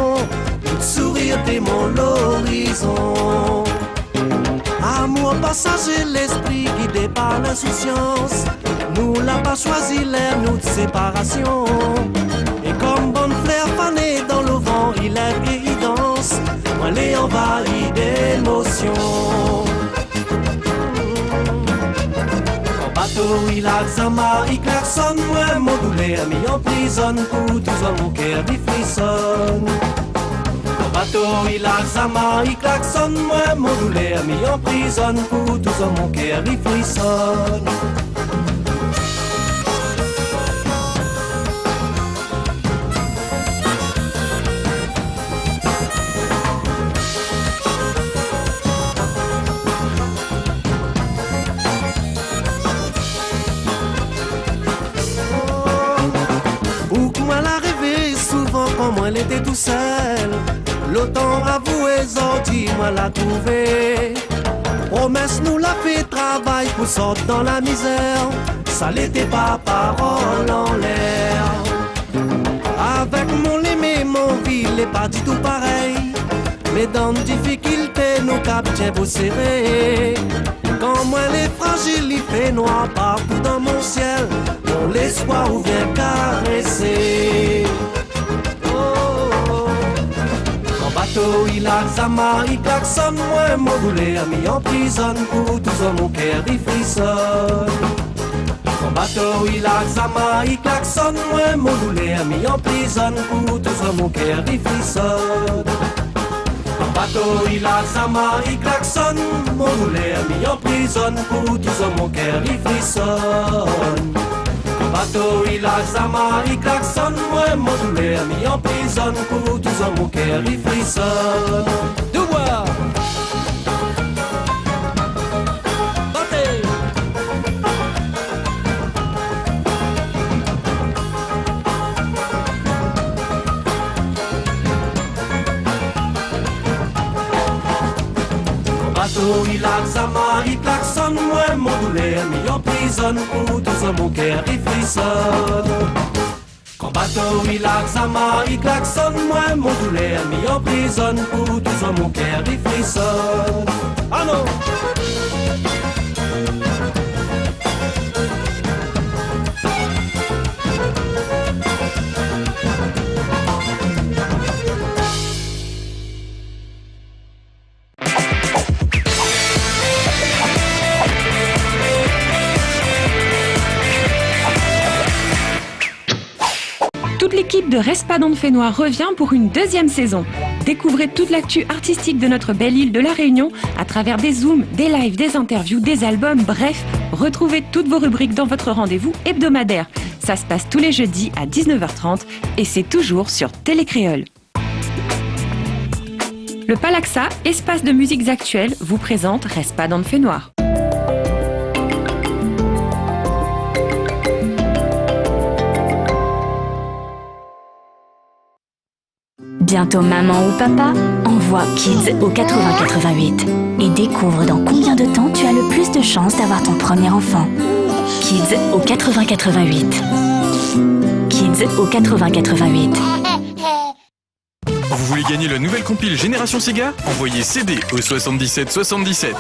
Ou de sourire dès mon l'horizon. Amour passager, l'esprit guidé par l'insouciance. Nous l'a pas choisi l'air, nous de séparation. Et comme bonne fleur fanée dans le vent, il aime et il danse. Moi les envahi d'émotions. Quand bateau il a zama, il klaxonne. Moi modulé, mis en prison pour tout mon cœur il frissonne. Quand bateau il a zama, il klaxonne. Moi modulé, mis en prison pour tout mon cœur il frissonne. Quand moi elle était tout seul, l'autant avoué, dit moi l'a trouvé. Promesse nous l'a fait travail pour sortir dans la misère. Ça l'était pas parole en l'air. Avec mon aimé, mon vie, il est pas du tout pareil. Mais dans difficulté, nous captons pour serrer. Quand moi les fragiles, il fait noir partout dans mon ciel. Mon l'espoir ou vient caresser. Bateau, il a zama, il klaxonne. Moi, modulé, a mis en prison pour tout ça, mon cœur, il frissonne. Quand bateau, il a zama, il klaxonne. Moi, modulé, a mis en prison pour tout ça, mon cœur, il frissonne. Quand bateau, il a zama, il klaxonne. Modulé, a mis en prison pour tout ça, mon cœur, il frissonne. Bateau, il a zama, il klaxonne. Moi, modulé, a mis en prison pour tout ça, mon cœur, il frissonne. Doubois. Battez. Bateau, il a zama, il klaxonne. Moi, modulé, a mis en prison pour tout ça, mon cœur, il frissonne. Quand bateau, il a zama, il klaxonne. Moi, modulé, a mis en prison pour tout ça, mon cœur, il frissonne. Ah non! L'équipe de Respa dans le fait noir revient pour une deuxième saison. Découvrez toute l'actu artistique de notre belle île de La Réunion à travers des zooms, des lives, des interviews, des albums, bref, retrouvez toutes vos rubriques dans votre rendez-vous hebdomadaire. Ça se passe tous les jeudis à 19h30 et c'est toujours sur Télécréole. Le Palaxa, espace de musiques actuelles, vous présente Respa dans le fait noir. Bientôt maman ou papa, envoie Kids au 8088 et découvre dans combien de temps tu as le plus de chances d'avoir ton premier enfant. Kids au 8088. Kids au 8088. Vous voulez gagner la nouvelle compile Génération Sega? Envoyez CD au 77 77.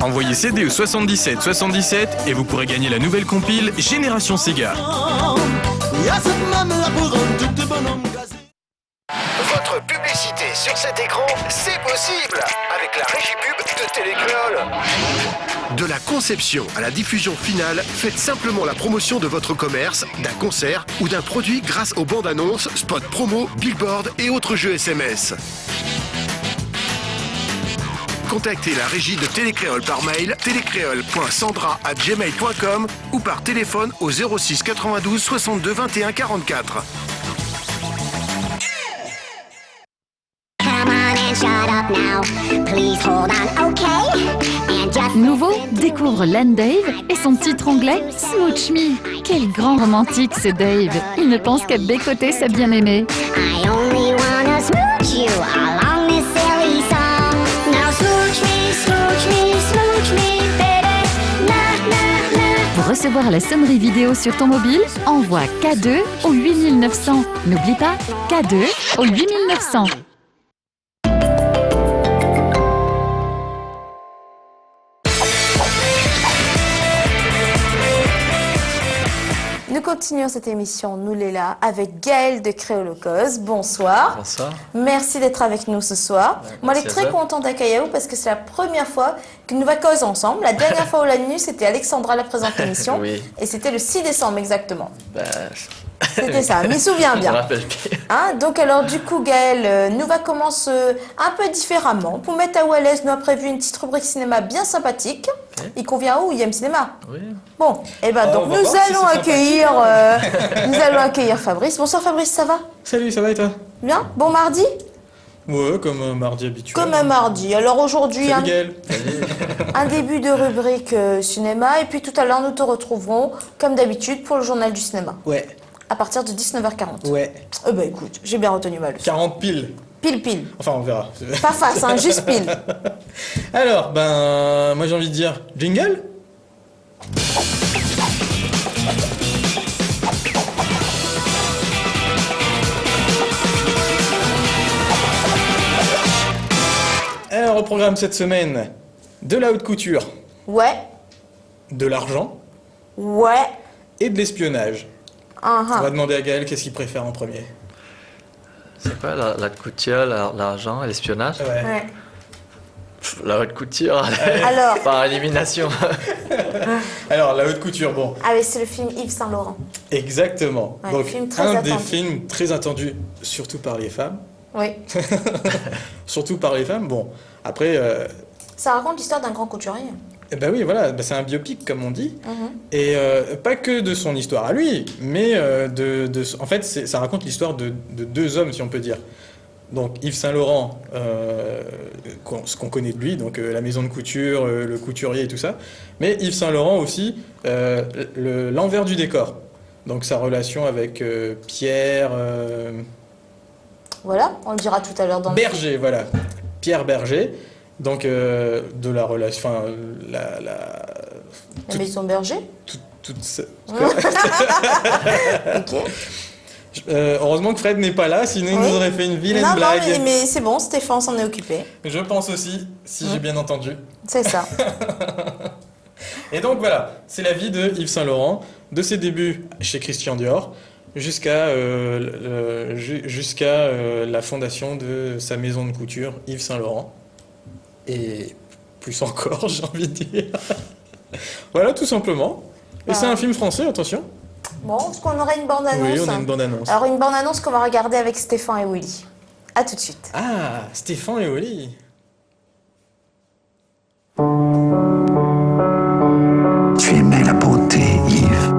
Envoyez CD au 77 77 et vous pourrez gagner la nouvelle compile Génération Sega. Votre publicité sur cet écran, c'est possible avec la régie pub de Télécréole. De la conception à la diffusion finale, faites simplement la promotion de votre commerce, d'un concert ou d'un produit grâce aux bandes annonces, spots promo, billboards et autres jeux SMS. Contactez la régie de Télécréole par mail télécréole.sandra@gmail.com ou par téléphone au 06 92 62 21 44. Nouveau, découvre Len Dave et son titre anglais Smooch Me. Quel grand romantique ce Dave. Il ne pense qu'à bécoter sa bien-aimée. Pour recevoir la sonnerie vidéo sur ton mobile, envoie K2 au 8900. N'oublie pas, K2 au 8900. Nous continuons cette émission, nous les là, avec Gaël de Créolocos. Bonsoir. Bonsoir. Merci d'être avec nous ce soir. Moi, je suis très contente d'accueillir vous parce que c'est la première fois que nous va causer ensemble. La dernière fois où la nuit, c'était Alexandra la présente l'émission. Oui. Et c'était le 6 décembre exactement. Bah, c'était ça, je m'y souviens bien. Je me rappelle bien. Hein, donc alors du coup Gaël, nous va commencer un peu différemment. Pour mettre à l'aise, nous avons prévu une petite rubrique cinéma bien sympathique. Okay. Il convient où IM Cinéma. Oui. Bon, et ben donc nous allons accueillir Fabrice. Bonsoir Fabrice, ça va? Salut, ça va et toi? Bien, bon mardi? Ouais, comme un mardi habituel. Comme un mardi. Alors aujourd'hui, un début de rubrique cinéma et puis tout à l'heure nous te retrouverons comme d'habitude pour le journal du cinéma. Ouais. À partir de 19h40. Ouais. Bah écoute, j'ai bien retenu ma leçon. 40 piles. Pile. Enfin, on verra. Pas face, hein, juste pile. Alors, moi j'ai envie de dire jingle. Alors, au programme cette semaine, de la haute couture. Ouais. De l'argent. Ouais. Et de l'espionnage. On va demander à Gaël qu'est-ce qu'il préfère en premier. C'est quoi la haute couture, l'argent et l'espionnage? Ouais. La haute couture, alors, par élimination. Alors, la haute couture, bon. Ah oui, c'est le film Yves Saint Laurent. Exactement. Ouais, donc, film très un attendu. des films très attendus, surtout par les femmes. Oui. Surtout par les femmes, bon. Après... Ça raconte l'histoire d'un grand couturier. Ben oui, voilà, c'est un biopic comme on dit, et pas que de son histoire à lui, mais en fait, ça raconte l'histoire de deux hommes, si on peut dire. Donc Yves Saint Laurent, ce qu'on connaît de lui, donc la maison de couture, le couturier et tout ça, mais Yves Saint Laurent aussi, l'envers du décor. Donc sa relation avec Pierre... Voilà, on le dira tout à l'heure dans Berger, voilà, Pierre Berger. Donc, de la relation, enfin, la maison Berger. Toute ça. Ok. Heureusement que Fred n'est pas là, sinon il nous aurait fait une vilaine blague. Non, mais c'est bon, Stéphane s'en est occupé. Je pense aussi, si j'ai bien entendu. C'est ça. Et donc voilà, c'est la vie de Yves Saint Laurent, de ses débuts chez Christian Dior, jusqu'à la fondation de sa maison de couture, Yves Saint Laurent. Et plus encore, j'ai envie de dire. Voilà, tout simplement. Et c'est un film français, attention. Bon, est-ce qu'on aurait une bande-annonce? Oui, on a une bande-annonce. Alors, une bande-annonce qu'on va regarder avec Stéphane et Willy. À tout de suite. Ah, Stéphane et Oli. Tu aimais la beauté, Yves.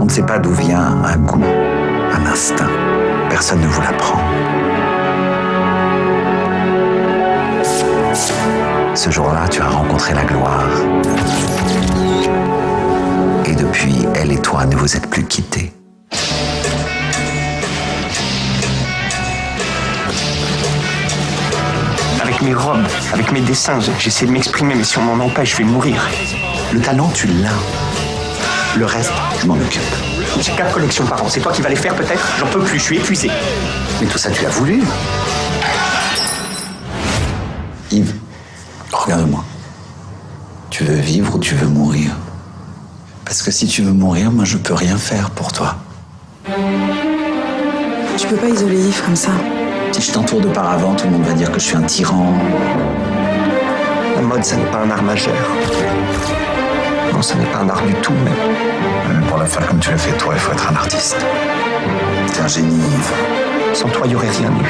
On ne sait pas d'où vient un goût, un instinct. Personne ne vous l'apprend. Ce jour-là, tu as rencontré la gloire. Et depuis, elle et toi ne vous êtes plus quittés. Avec mes robes, avec mes dessins, j'essaie de m'exprimer, mais si on m'en empêche, je vais mourir. Le talent, tu l'as. Le reste, je m'en occupe. J'ai 4 collections par an, c'est toi qui vas les faire peut-être? J'en peux plus, je suis épuisé. Mais tout ça, tu l'as voulu. Yves, regarde-moi. Tu veux vivre ou tu veux mourir? Parce que si tu veux mourir, moi, je peux rien faire pour toi. Tu peux pas isoler Yves comme ça. Si je t'entoure de paravent, tout le monde va dire que je suis un tyran. La mode, ça n'est pas un art majeur. Non, ça n'est pas un art du tout, même. Mais pour la faire comme tu l'as fait toi, il faut être un artiste. T'es un génie, Yves. Sans toi, il n'y aurait rien eu.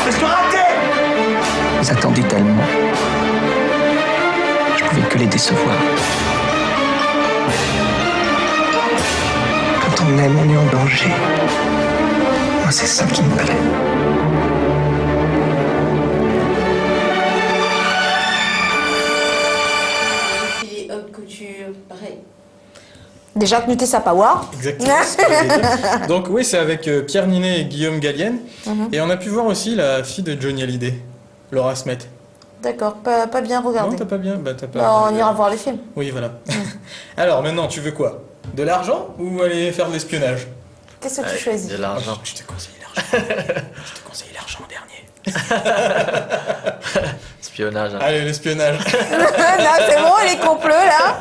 Qu'est-ce que tu ratais? Ils attendaient tellement. Je pouvais que les décevoir. Quand on aime, on est en danger. Moi, c'est ça qui me plaît. Défilé haute couture, pareil. Déjà que noter sa power. Exactement. Donc oui, c'est avec Pierre Ninet et Guillaume Gallienne. Mhm. Et on a pu voir aussi la fille de Johnny Hallyday, Laura Smet. D'accord, pas bien regardé. Non, t'as pas bien. Bah, t'as pas. Bah, on ira voir les films. Oui, voilà. Alors maintenant, tu veux quoi? De l'argent ou aller faire de l'espionnage? Qu'est-ce que tu choisis? De l'argent. Je te conseille l'argent. Je te conseille l'argent en dernier. Espionnage. hein. Allez, l'espionnage. Non, c'est bon, les complots là.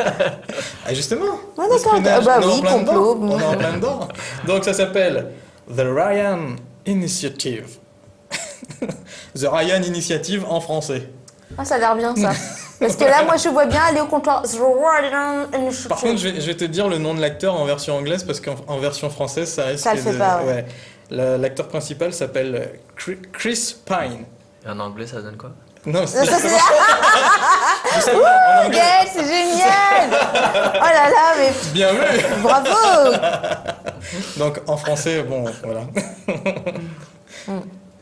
Ah, justement. Ah, d'accord. l'espionnage, Ah, bah on est en oui, plein complot. dedans. On est en plein dedans. Donc ça s'appelle The Ryan Initiative. The Ryan Initiative en français. Ah, ça a l'air bien ça. Parce que là, moi, je vois bien aller au comptoir. Par contre, je vais te dire le nom de l'acteur en version anglaise parce qu'en version française, ça risque Ça le fait pas, ouais. L'acteur principal s'appelle Chris Pine. Et en anglais, ça donne quoi? Non, Ça, c'est... Ouh, Gaël, c'est génial. Oh là là, mais... Bien vu. Bravo. Donc, en français, bon, voilà.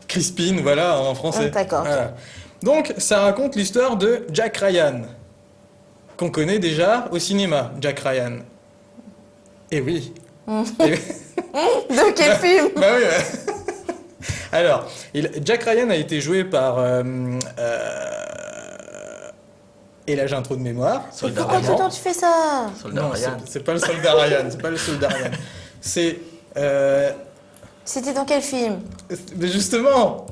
Chris Pine, voilà, en français. D'accord. Voilà. Donc, ça raconte l'histoire de Jack Ryan, qu'on connaît déjà au cinéma, Jack Ryan. Et oui. De quel film? Bah oui, ouais. Alors, Jack Ryan a été joué par... et là, j'ai un trou de mémoire. Pourquoi tout le temps tu fais ça? Non, c'est pas le soldat Ryan, c'est pas le soldat Ryan. C'est... C'était dans quel film? Mais justement,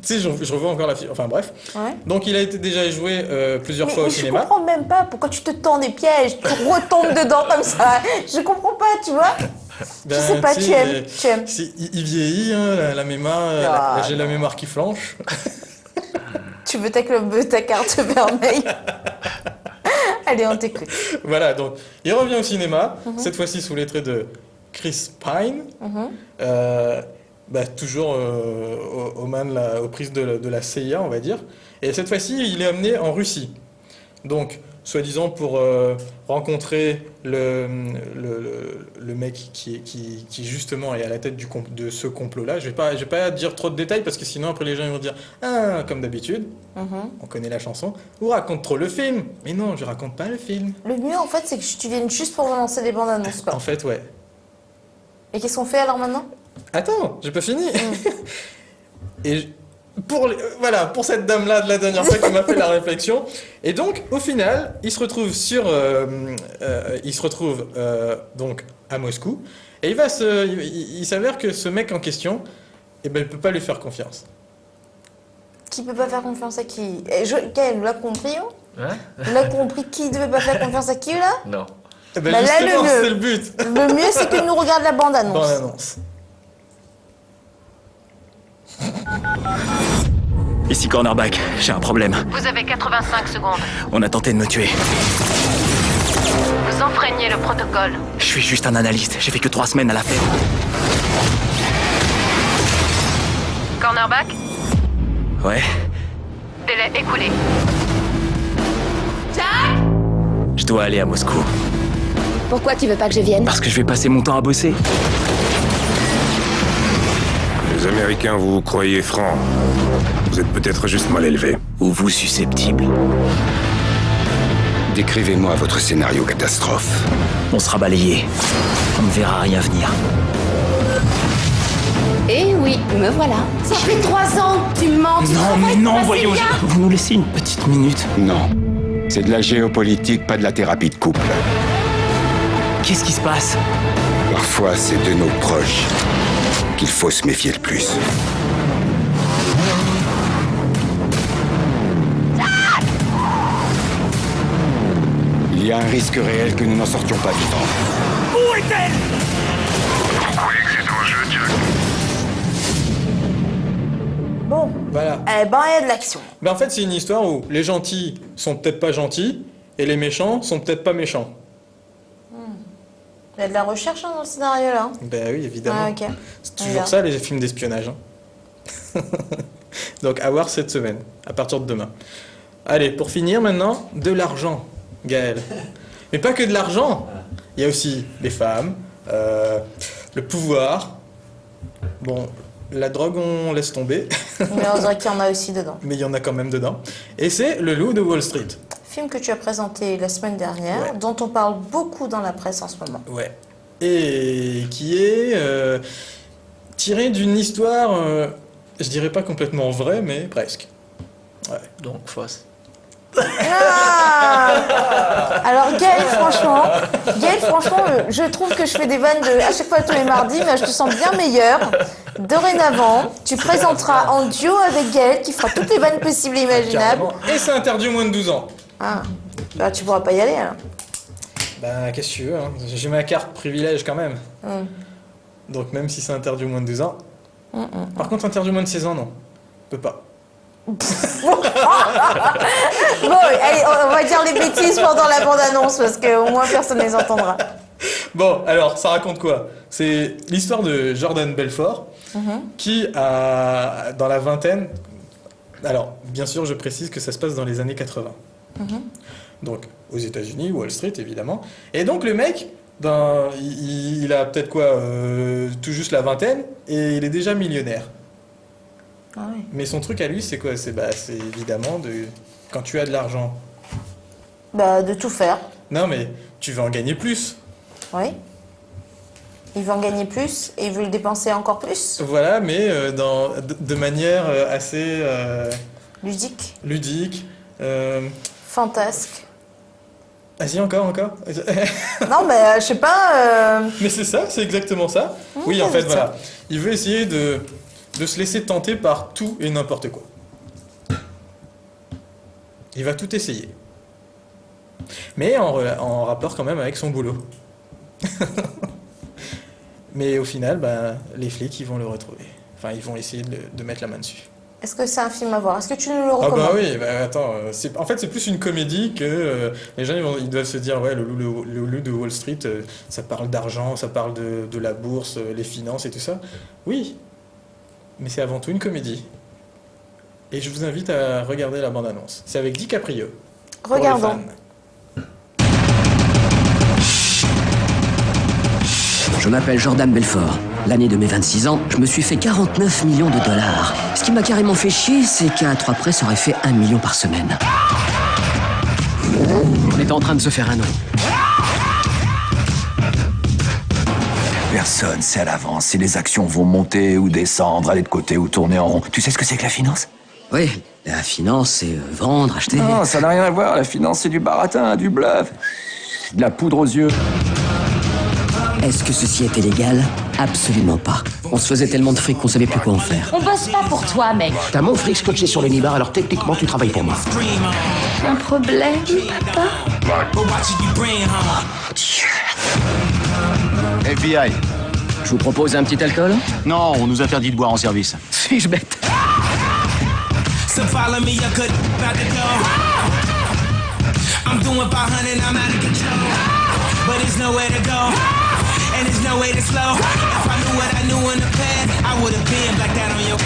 tu sais, je revois encore la fille. Enfin bref. Ouais. Donc il a été déjà joué plusieurs fois au Je cinéma. comprends même pas pourquoi tu te tends des pièges, tu retombes dedans comme ça. Je comprends pas, tu vois. Je sais pas, tu aimes. Il vieillit, hein, la mémoire. J'ai la mémoire qui flanche. Tu veux ta carte vermeille? Allez, on t'écoute. Voilà, donc il revient au cinéma, cette fois-ci sous les traits de Chris Pine. Toujours aux prises de la CIA, on va dire. Et cette fois-ci, il est amené en Russie. Donc, soi-disant pour rencontrer le mec qui justement est à la tête de ce complot-là. Je vais pas dire trop de détails parce que sinon après les gens ils vont dire « Ah, comme d'habitude, on connaît la chanson, ou raconte trop le film ». Mais non, je raconte pas le film. Le mieux en fait, c'est que tu viennes juste pour relancer les bandes annonces, quoi. En fait, ouais. Et qu'est-ce qu'on fait alors maintenant? Attends, j'ai pas fini. Et pour cette dame-là de la dernière fois qui m'a fait la réflexion. Et donc, au final, il se retrouve donc à Moscou. Et il s'avère que ce mec en question, il peut pas lui faire confiance. Qui peut pas faire confiance à qui? Gaël, l'a compris, hein? Ouais. L'a compris qui devait pas faire confiance à qui, là? Non. Là, c'est le but. Le mieux, c'est que nous regarde la bande-annonce. Bande-annonce. Ici Cornerback, j'ai un problème. Vous avez 85 secondes. On a tenté de me tuer. Vous enfreignez le protocole. Je suis juste un analyste, j'ai fait que 3 semaines à l'affaire. Cornerback, Ouais, délai écoulé. je dois aller à Moscou. Pourquoi tu veux pas que je vienne? Parce que je vais passer mon temps à bosser. Les Américains, vous vous croyez francs. Vous êtes peut-être juste mal élevés. Ou vous susceptible. Décrivez-moi votre scénario catastrophe. On sera balayé. On ne verra rien venir. Eh oui, me voilà. Ça fait 3 ans, tu mens. Non, mais non, voyons, vous nous laissez une petite minute. Non. C'est de la géopolitique, pas de la thérapie de couple. Qu'est-ce qui se passe? Parfois, c'est de nos proches qu'il faut se méfier le plus. Il y a un risque réel que nous n'en sortions pas vivants. Où est-elle? Vous croyez que c'est en jeu, Jack? Bon. Voilà. Eh ben, il y a de l'action. Ben, en fait, c'est une histoire où les gentils sont peut-être pas gentils et les méchants sont peut-être pas méchants. Il y a de la recherche dans le scénario là. Ben oui, évidemment. Ah, ok. C'est toujours ça, les films d'espionnage. Hein. Donc, à voir cette semaine, à partir de demain. Allez, pour finir maintenant, de l'argent, Gaël. Mais pas que de l'argent. Il y a aussi les femmes, le pouvoir. Bon, la drogue, on laisse tomber. Mais on dirait qu'il y en a aussi dedans. Mais il y en a quand même dedans. Et c'est Le Loup de Wall Street. Film que tu as présenté la semaine dernière, dont on parle beaucoup dans la presse en ce moment. Ouais. Et qui est tiré d'une histoire, je dirais pas complètement vraie, mais presque. Ouais. Donc fausse. Ah alors Gaël, franchement, je trouve que je fais des vannes à chaque fois tous les mardis, mais je te sens bien meilleur. Dorénavant, tu présenteras en duo avec Gaël, qui fera toutes les vannes possibles et imaginables. Carrément. Et c'est interdit aux moins de 12 ans. Ah, bah tu pourras pas y aller alors. Bah qu'est-ce que tu veux, hein. J'ai ma carte privilège quand même. Donc même si c'est interdit aux moins de 12 ans. Par contre, interdit aux moins de 16 ans, non. Peut pas. Bon, allez, on va dire les bêtises pendant la bande-annonce parce qu'au moins personne ne les entendra. Bon, alors, ça raconte quoi? C'est l'histoire de Jordan Belfort qui a, dans la vingtaine... Alors, bien sûr, je précise que ça se passe dans les années 80. Donc, aux États-Unis, Wall Street, évidemment. Et donc, le mec, il a peut-être quoi, tout juste la vingtaine, et il est déjà millionnaire. Ah oui. Mais son truc à lui, c'est quoi? C'est évidemment quand tu as de l'argent. Bah, de tout faire. Non, mais tu veux en gagner plus. Oui. Il veut en gagner plus et il veut le dépenser encore plus. Voilà, mais de manière assez... Ludique. Ludique. Fantasque. Vas-y, encore. Non, mais je sais pas... Mais c'est ça, c'est exactement ça. Oui, en fait, voilà. Il veut essayer de se laisser tenter par tout et n'importe quoi. Il va tout essayer. Mais en rapport quand même avec son boulot. Mais au final, les flics, ils vont le retrouver. Enfin, ils vont essayer de mettre la main dessus. Est-ce que c'est un film à voir? Est-ce que tu nous le recommandes? Ah bah oui, attends, en fait c'est plus une comédie que les gens ils doivent se dire ouais, le loup de Wall Street, ça parle d'argent, ça parle de la bourse, les finances et tout ça. Oui, mais c'est avant tout une comédie. Et je vous invite à regarder la bande-annonce. C'est avec DiCaprio. Regardons. Je m'appelle Jordan Belfort. L'année de mes 26 ans, je me suis fait 49 millions de dollars. Ce qui m'a carrément fait chier, c'est qu'à 3 près, ça aurait fait 1 million par semaine. On était en train de se faire un nom. Personne sait à l'avance si les actions vont monter ou descendre, aller de côté ou tourner en rond. Tu sais ce que c'est que la finance? Oui, la finance, c'est vendre, acheter... Non, ça n'a rien à voir. La finance, c'est du baratin, du bluff. De la poudre aux yeux. Est-ce que ceci était légal? Absolument pas. On se faisait tellement de fric qu'on savait plus quoi en faire. On bosse pas pour toi, mec. T'as mon fric scotché sur le nibar, alors techniquement tu travailles pour moi. Un problème, papa? FBI. Je vous propose un petit alcool? Non, on nous interdit de boire en service. Suis-je bête? So follow me, you could about to go. I'm doing 500, I'm out of control. But there's nowhere to go, and there's no way to slow. If I knew what I knew in the past, I would have been like that on your.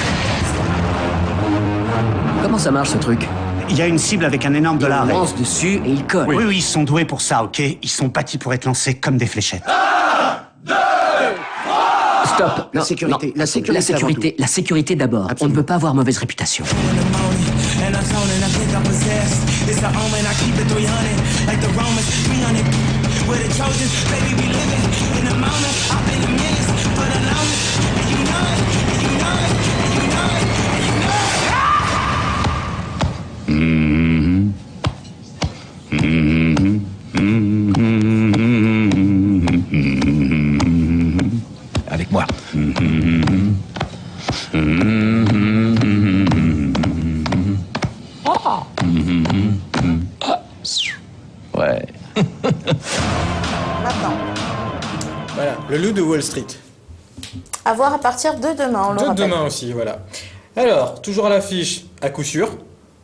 Comment ça marche ce truc? Il y a une cible avec un énorme dollar. Ils lancent dessus et ils collent. Oui, ils sont doués pour ça, ok? Ils sont bâtis pour être lancés comme des fléchettes. Stop. La sécurité. La sécurité. La sécurité d'abord. On ne peut pas avoir mauvaise réputation. And I'm zoning, I think I'm possessed. It's the omen, I keep it 300. Like the Romans, 300. We're the Trojans, baby, we living in the moment. I've been in millions for the longest. And you know it, and you know it, and you know it, and you know it. Avec moi. Ouais. Maintenant. Voilà, le loup de Wall Street. À voir à partir de demain, on le rappelle. Demain aussi, voilà. Alors, toujours à l'affiche, à coup sûr,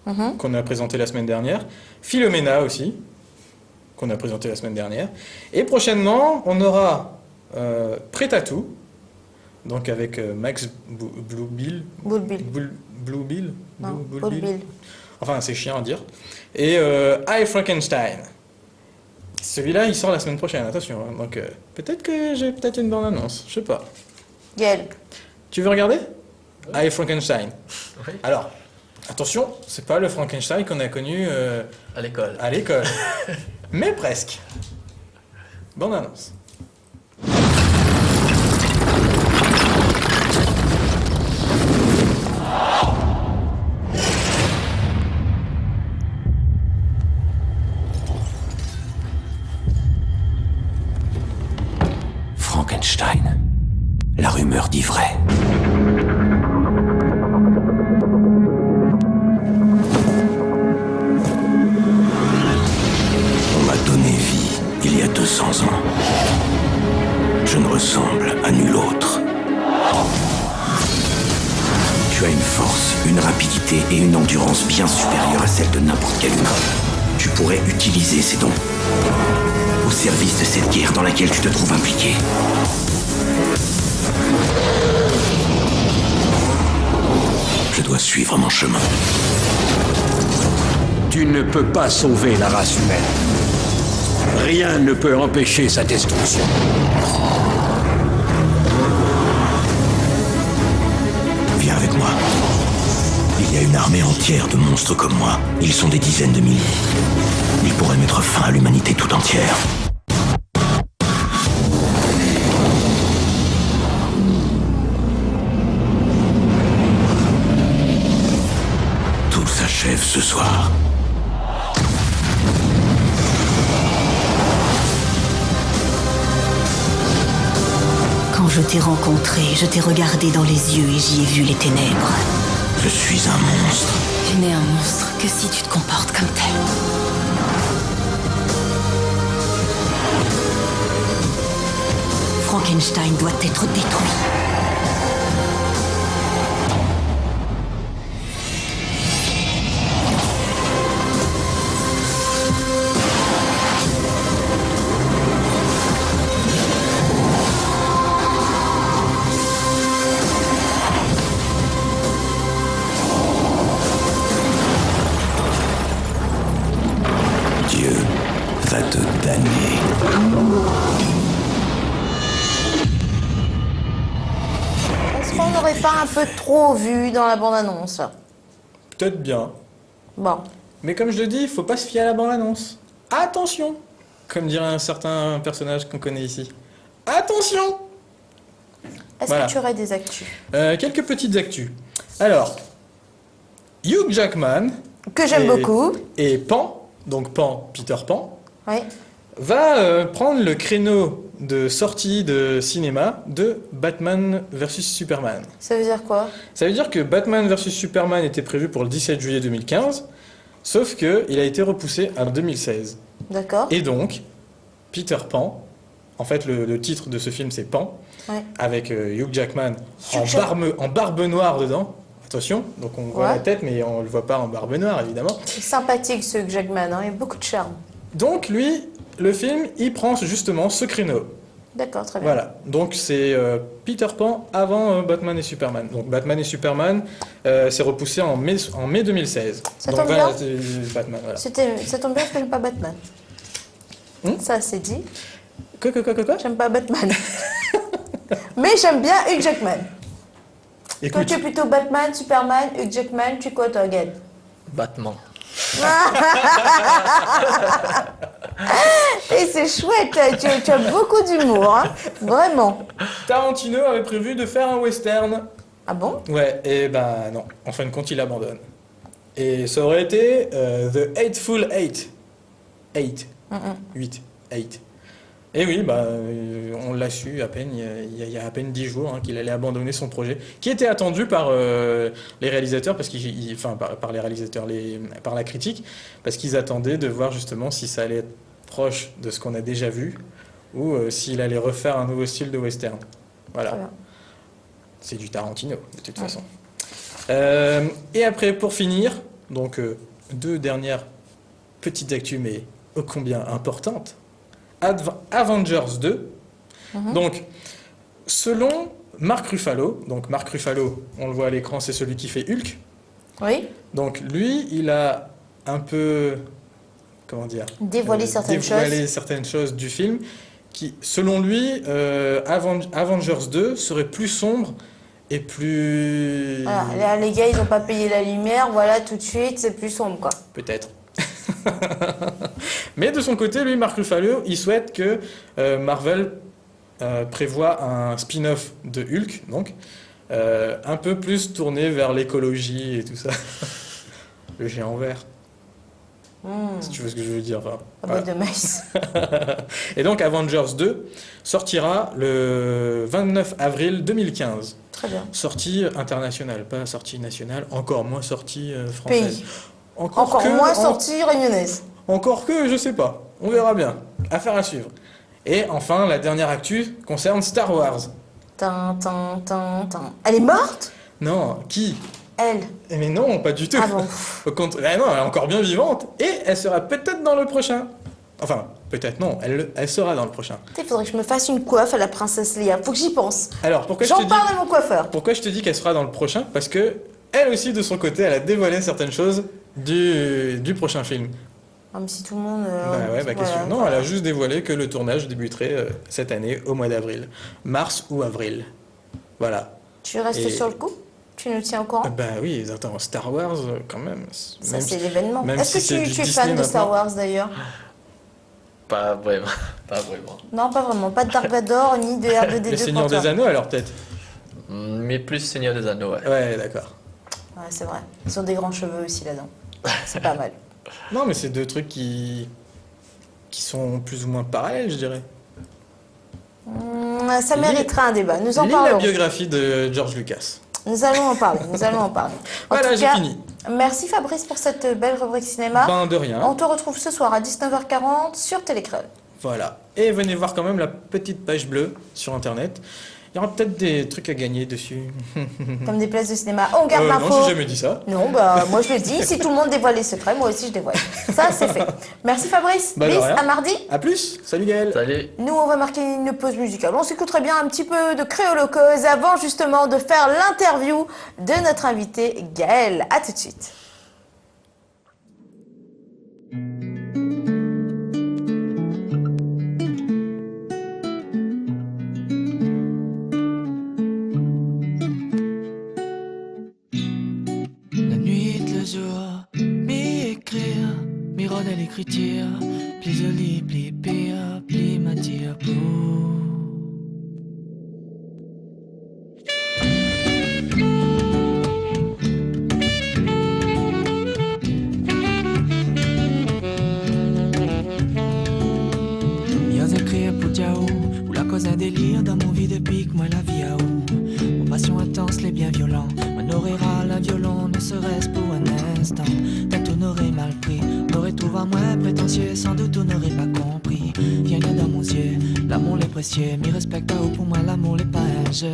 Mhm. qu'on a présenté la semaine dernière. Philomena aussi, qu'on a présenté la semaine dernière. Et prochainement, on aura Prêt à tout, donc avec Max Bluebill. Bluebill. Non, Bluebill. Enfin, c'est chiant à dire. Et I Frankenstein. Celui-là, il sort la semaine prochaine, attention. Hein. Donc, peut-être que j'ai peut-être une bande-annonce, je sais pas. Gaël. Tu veux regarder I Frankenstein. Oui. Alors, attention, c'est pas le Frankenstein qu'on a connu à l'école. À l'école. Mais presque. Bande-annonce. Frankenstein. La rumeur dit vrai. On m'a donné vie il y a 200 ans. Je ne ressemble à nul autre. Tu as une force, une rapidité et une endurance bien supérieures à celle de n'importe quel humain. Tu pourrais utiliser ces dons au service de cette guerre dans laquelle tu te trouves impliqué. Je dois suivre mon chemin. Tu ne peux pas sauver la race humaine. Rien ne peut empêcher sa destruction. Viens avec moi. Il y a une armée entière de monstres comme moi. Ils sont des dizaines de milliers. Ils pourraient mettre fin à l'humanité tout entière. Tout s'achève ce soir. Quand je t'ai rencontré, je t'ai regardé dans les yeux et j'y ai vu les ténèbres. Je suis un monstre. Tu n'es un monstre que si tu te comportes comme tel. Frankenstein doit être détruit. Dieu va te damner. Est-ce qu'on n'aurait pas un peu trop vu dans la bande-annonce? Peut-être bien. Bon. Mais comme je le dis, il faut pas se fier à la bande-annonce. Attention! Comme dirait un certain personnage qu'on connaît ici. Attention! Est-ce Voilà. que tu aurais des actus? Quelques petites actus. Alors, Hugh Jackman... Que j'aime beaucoup. Et Pan, donc Pan, Peter Pan, Oui. va prendre le créneau de sortie de cinéma de Batman vs Superman. Ça veut dire quoi? Ça veut dire que Batman vs Superman était prévu pour le 17 juillet 2015, sauf qu'il a été repoussé en 2016. D'accord. Et donc, Peter Pan, en fait le titre de ce film c'est Pan, Ouais. avec Hugh Jackman en barbe noire dedans. Attention, donc on voit la tête, mais on le voit pas en barbe noire, évidemment. C'est sympathique ce Hugh Jackman, hein, il a beaucoup de charme. Donc lui, le film, il prend justement ce créneau. D'accord, très bien. Voilà, donc c'est Peter Pan avant Batman et Superman. Donc Batman et Superman, c'est repoussé en mai 2016. Ça donc tombe bien. Batman, voilà. Ça tombe bien parce que j'aime pas Batman. Ça, c'est dit. Quoi J'aime pas Batman. Mais j'aime bien Hugh Jackman. Écoute. Toi, tu es plutôt Batman, Superman, Hugh Jackman, tu es quoi, toi, Gad? Batman. Et c'est chouette, tu as beaucoup d'humour, hein, vraiment. Tarantino avait prévu de faire un western. Ah bon? Ouais, et ben non, en fin de compte, il abandonne. Et ça aurait été The Eightful Eight. 8. 8. Et oui, on l'a su à peine, il y a à peine 10 jours qu'il allait abandonner son projet, qui était attendu par les réalisateurs, par les réalisateurs, par la critique, parce qu'ils attendaient de voir justement si ça allait être proche de ce qu'on a déjà vu, ou s'il allait refaire un nouveau style de western. Voilà. C'est du Tarantino, de toute façon. Et après, pour finir, donc 2 dernières petites actus, mais ô combien importantes. Avengers 2. Donc, selon Mark Ruffalo, on le voit à l'écran, c'est celui qui fait Hulk. Oui. Donc, lui, il a un peu, comment dire, dévoilé certaines choses du film, qui, selon lui, Avengers 2 serait plus sombre et plus... Voilà, là, les gars, ils n'ont pas payé la lumière, voilà, tout de suite, c'est plus sombre, quoi. Peut-être. Mais de son côté, lui, Mark Ruffalo, il souhaite que Marvel prévoit un spin-off de Hulk, donc un peu plus tourné vers l'écologie et tout ça. Le géant vert. Si tu vois ce que je veux dire. Voilà. De maïs. Et donc Avengers 2 sortira le 29 avril 2015. Très bien. Sortie internationale, pas sortie nationale, encore moins sortie française. Pays. Encore moins sortie réunionnaise. Encore que, je sais pas. On verra bien. Affaire à suivre. Et enfin, la dernière actu concerne Star Wars. Elle est morte? Non, qui? Elle. Mais non, pas du tout. Ah bon? Au contraire, non, elle est encore bien vivante. Et elle sera peut-être dans le prochain. Enfin, peut-être non, elle sera dans le prochain. Il faudrait que je me fasse une coiffe à la princesse Leia. Faut que j'y pense. Alors, pourquoi j'en parle à mon coiffeur. Pourquoi je te dis qu'elle sera dans le prochain? Parce que elle aussi, de son côté, elle a dévoilé certaines choses du prochain film. Ah, mais si tout le monde... Non, elle a juste dévoilé que le tournage débuterait cette année, au mois d'avril. Mars ou avril. Voilà. Tu restes sur le coup? Tu nous tiens au courant? Oui, attends, Star Wars, quand même. Ça, c'est l'événement. Est-ce si que tu es fan de Star Wars, d'ailleurs? Pas vraiment. Non, pas vraiment. Pas de Dark Vador, ni de R2D2. Les Seigneurs des Anneaux, alors, peut-être? Mais plus Seigneur des Anneaux, ouais. Ouais, d'accord. Ouais, c'est vrai. Ils ont des grands cheveux aussi, là-dedans. C'est pas mal. Non, mais c'est 2 trucs qui sont plus ou moins parallèles, je dirais. Ça mériterait un débat. Nous en parlons. La biographie de George Lucas. Nous allons en parler. Voilà, j'ai fini. Merci Fabrice pour cette belle rubrique cinéma. De rien. On te retrouve ce soir à 19h40 sur Télécréole. Voilà. Et venez voir quand même la petite page bleue sur Internet. Il y aura peut-être des trucs à gagner dessus. Comme des places de cinéma. On garde l'info. Non, j'ai jamais dit ça. Non, moi je le dis. Si tout le monde dévoile les secrets, moi aussi je dévoile. Ça, c'est fait. Merci Fabrice. Bis, à mardi. À plus. Salut Gaël. Salut. Nous, on va marquer une pause musicale. On s'écouterait bien un petit peu de créolocause avant justement de faire l'interview de notre invité Gaël. À tout de suite. L'écriture, plus jolie, plus pire, plus matière pour. Mieux écrire pour Diao, ou la cause un délire dans mon vie depuis que moi la vie à où. Mon passion intense, les bien violents, m'honorera la violon, ne serait-ce pour un instant. Quand on aurait mal pris, aurait trouve un moins prétentieux, sans doute vous n'aurez pas compris. Viens dans mon yeux, l'amour est précieux, m'y respecte pas, pour moi l'amour n'est pas un jeu.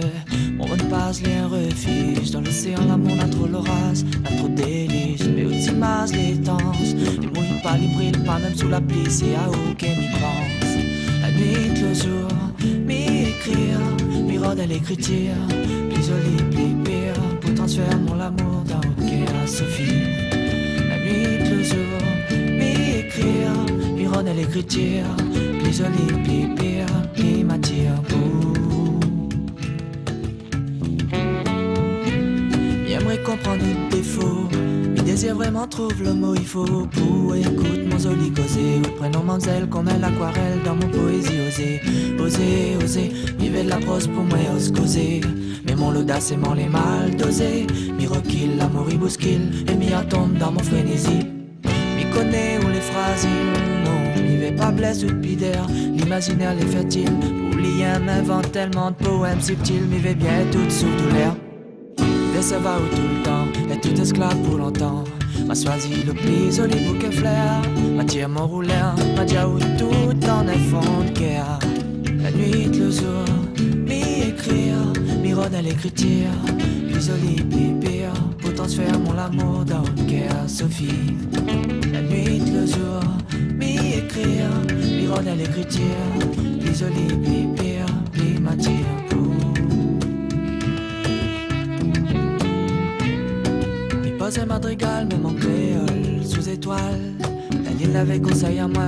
Mon mot de passe l'est un refuge, dans l'océan l'amour n'a trop l'orage, n'a trop déluge, mais aussi masse les danses. Les mouilles pas, les brillent pas, même sous la pluie, c'est à où qu'elle m'y pense. La nuit, le jour, m'y écrire, m'y rôde à l'écriture, plus joli, plus pire, pour transférer mon amour dans à Sophie. La nuit, le jour, m'y écrire, m'y rôde à l'écriture, plus joli, plus pire, plus m'attire pour. J'aimerais comprendre nos défauts, mes désirs vraiment trouve le mot il faut pour. Écoute mon joli causé, ou prénom mademoiselle comme l'aquarelle dans mon poésie osée. Oser, oser, vivre de la prose pour moi ose causer. Mais mon l'audace et mon les mal dosé, m'y requille, l'amour y bouscule, et m'y tombe dans mon frénésie. M'y connaît où les phrases non, m'y vais pas blesse ou de pidère, l'imaginaire les fertile. Oublier m'invente tellement de poèmes subtils, m'y vais bien tout sous tout l'air. Et ça va où tout le temps, et tout esclave pour longtemps. M'a choisi le plus joli bouquet fleurs, m'a tiré mon rouleur, m'a dit où tout en est fond de guerre. La nuit, le jour, m'y écrire, m'y rôde à l'écriture, plus joli, plus pire, pour transférer mon amour dans le cœur, Sophie. La nuit, le jour, m'y écrire, m'y rôde à l'écriture, plus joli, plus pire, plus m'attire pour. Pose un madrigal, même en créole, sous étoile. La ligne avait conseil à moi,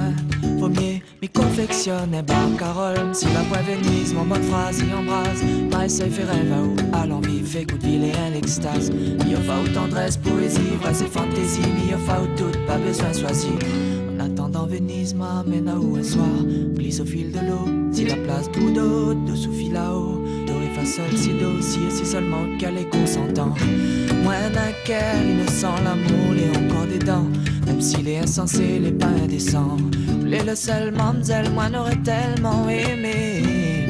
vaut mieux m'y confectionner barcarolle. Si la voix Venise, mon bonne phrase y embrase, ma essaye fait rêve à où, à l'envie, fait coup de ville et à l'extase. M'y offre ou tendresse, poésie, vraie c'est fantaisie, m'y offre ou tout, pas besoin choisir. En attendant Venise m'amène à où un soir, glisse au fil de l'eau, si la place tout d'autre, dessous fil là-haut. Fa sol, si do, si et si seulement qu'elle est consentant. Moins d'un cœur innocent, l'amour l'est encore des dents. Même s'il est insensé, il est pas indécent. Les le seul mamzelle, moi n'aurais tellement aimé.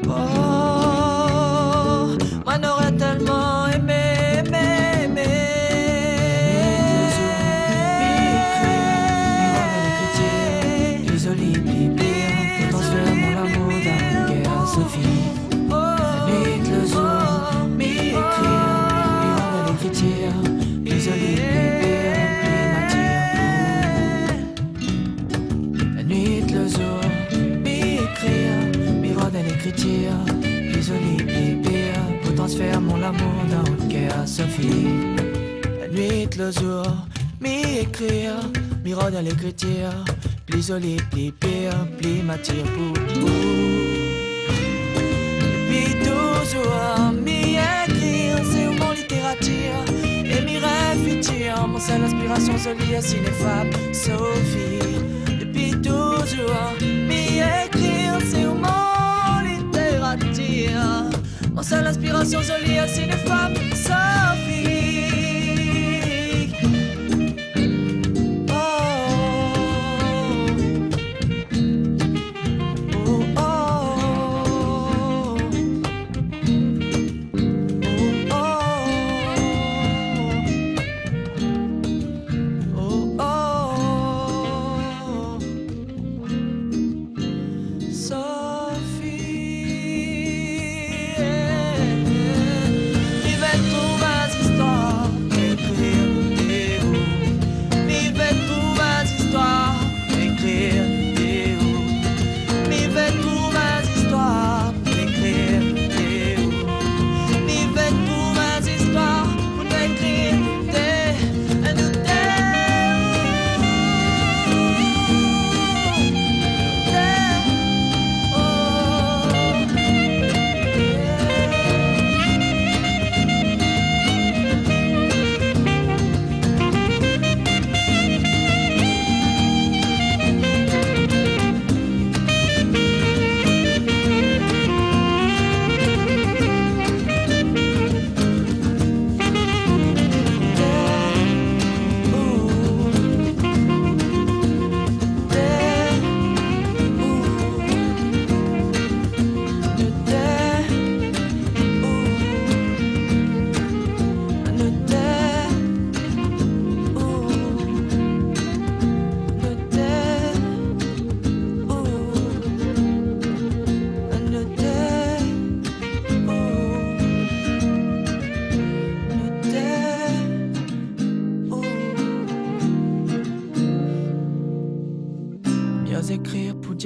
Oh, moi n'aurais tellement aimé. Sophie, la nuit, le jour, m'y écrire, m'y rendre à l'écriture, plus joli, plus pire, plus m'attire. La nuit, le jour, m'y écrire, m'y rendre à l'écriture, plus joli, plus pire, pour transférer mon amour dans le cœur, Sophie. La nuit, le jour, m'y écrire, m'y rendre à l'écriture, plus joli, plus pire, plus m'attire pour. Toujours m'y écrire, c'est où mon littérature et m'y réfugier. Mon seule inspiration jolie est cinéphable, Sophie. Depuis toujours m'y écrire, c'est où mon littérature. Mon seule inspiration jolie est cinéphable, Sophie.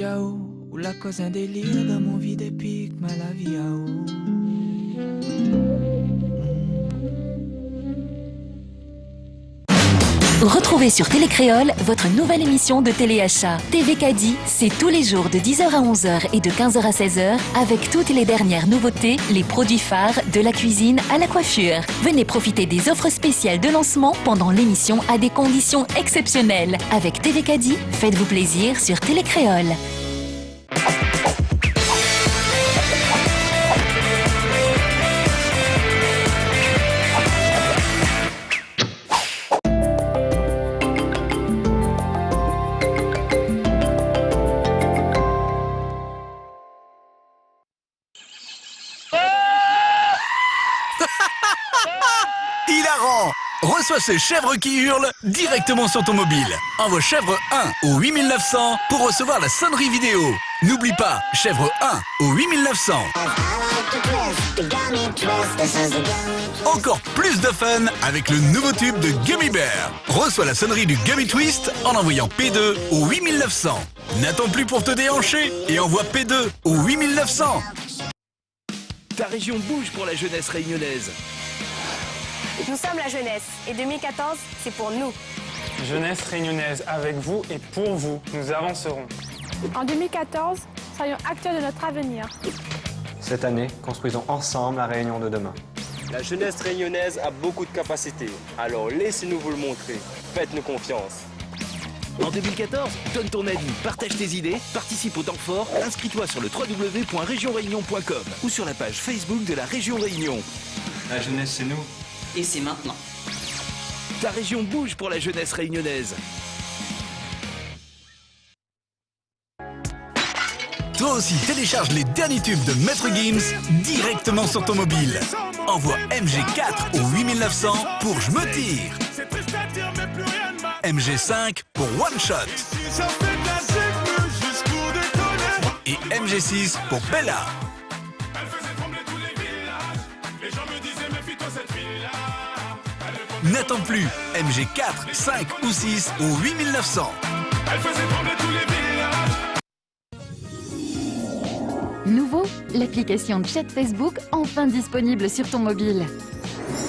ciao. Ou la cause un délire dans mon vide épique, mais la vie à où. Retrouvez sur Télécréole votre nouvelle émission de téléachat. TV Caddy, c'est tous les jours de 10h à 11h et de 15h à 16h avec toutes les dernières nouveautés, les produits phares, de la cuisine à la coiffure. Venez profiter des offres spéciales de lancement pendant l'émission à des conditions exceptionnelles. Avec TV Caddy, faites-vous plaisir sur Télécréole. Hilarant! Reçois ces chèvres qui hurlent directement sur ton mobile. Envoie chèvre 1 au 8900 pour recevoir la sonnerie vidéo. N'oublie pas, chèvre 1 au 8900. Encore plus de fun avec le nouveau tube de Gummy Bear. Reçois la sonnerie du Gummy Twist en envoyant P2 au 8900. N'attends plus pour te déhancher et envoie P2 au 8900. Ta région bouge pour la jeunesse réunionnaise. Nous sommes la jeunesse et 2014, c'est pour nous. Jeunesse réunionnaise, avec vous et pour vous, nous avancerons. En 2014, soyons acteurs de notre avenir. Cette année, construisons ensemble la Réunion de demain. La jeunesse réunionnaise a beaucoup de capacités, alors laissez-nous vous le montrer. Faites-nous confiance. En 2014, donne ton avis, partage tes idées, participe au temps fort, inscris-toi sur le www.regionreunion.com ou sur la page Facebook de la Région Réunion. La jeunesse, c'est nous. Et c'est maintenant. Ta région bouge pour la jeunesse réunionnaise. Toi aussi, télécharge les derniers tubes de Maître Gims directement sur ton mobile. Envoie MG4 au 8900 pour Je me tire. MG5 pour One Shot. Et MG6 pour Bella. N'attends plus, MG4, 5 ou 6 au 8900. Nouveau, l'application de chat Facebook enfin disponible sur ton mobile.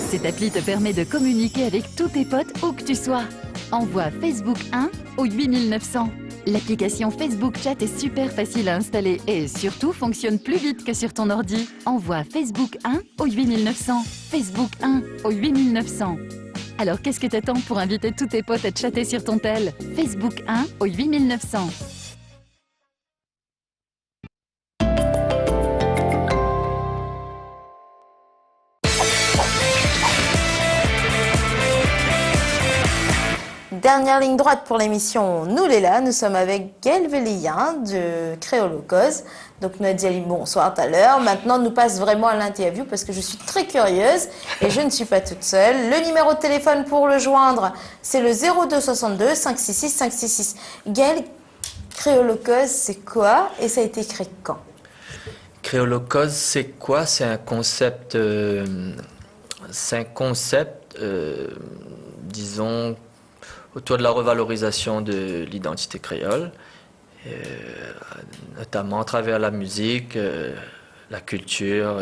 Cette appli te permet de communiquer avec tous tes potes où que tu sois. Envoie Facebook 1 au 8900. L'application Facebook Chat est super facile à installer et surtout fonctionne plus vite que sur ton ordi. Envoie Facebook 1 au 8900. Facebook 1 au 8900. Alors qu'est-ce que t'attends pour inviter tous tes potes à chatter sur ton tel? Facebook 1 au 8900. Dernière ligne droite pour l'émission Nous les là. Nous sommes avec Gaël Vellian de Créolocause. Donc Nadia dit bonsoir tout à l'heure. Maintenant, nous passe vraiment à l'interview parce que je suis très curieuse et je ne suis pas toute seule. Le numéro de téléphone pour le joindre, c'est le 0262 566 566. Gaël, Créolocause, c'est quoi et ça a été créé quand? Créolocause, c'est quoi? C'est un concept, disons, autour de la revalorisation de l'identité créole, notamment à travers la musique, la culture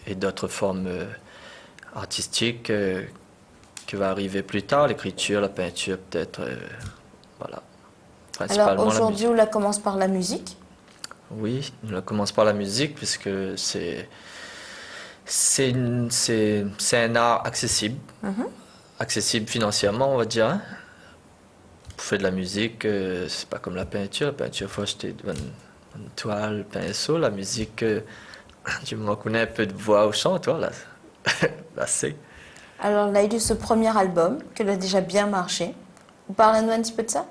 et d'autres formes artistiques qui va arriver plus tard, l'écriture, la peinture peut-être, voilà. Alors aujourd'hui, on la commence par la musique? Oui, on la commence par la musique puisque c'est un art accessible, accessible financièrement, on va dire. Hein. Pour faire de la musique, c'est pas comme la peinture. La peinture, il faut acheter une toile, pinceau. La musique, tu me reconnais un peu de voix au chant, toi, là. Là, c'est. Alors, là, il y a eu ce premier album, qui a déjà bien marché. Vous parlez-nous un petit peu de ça?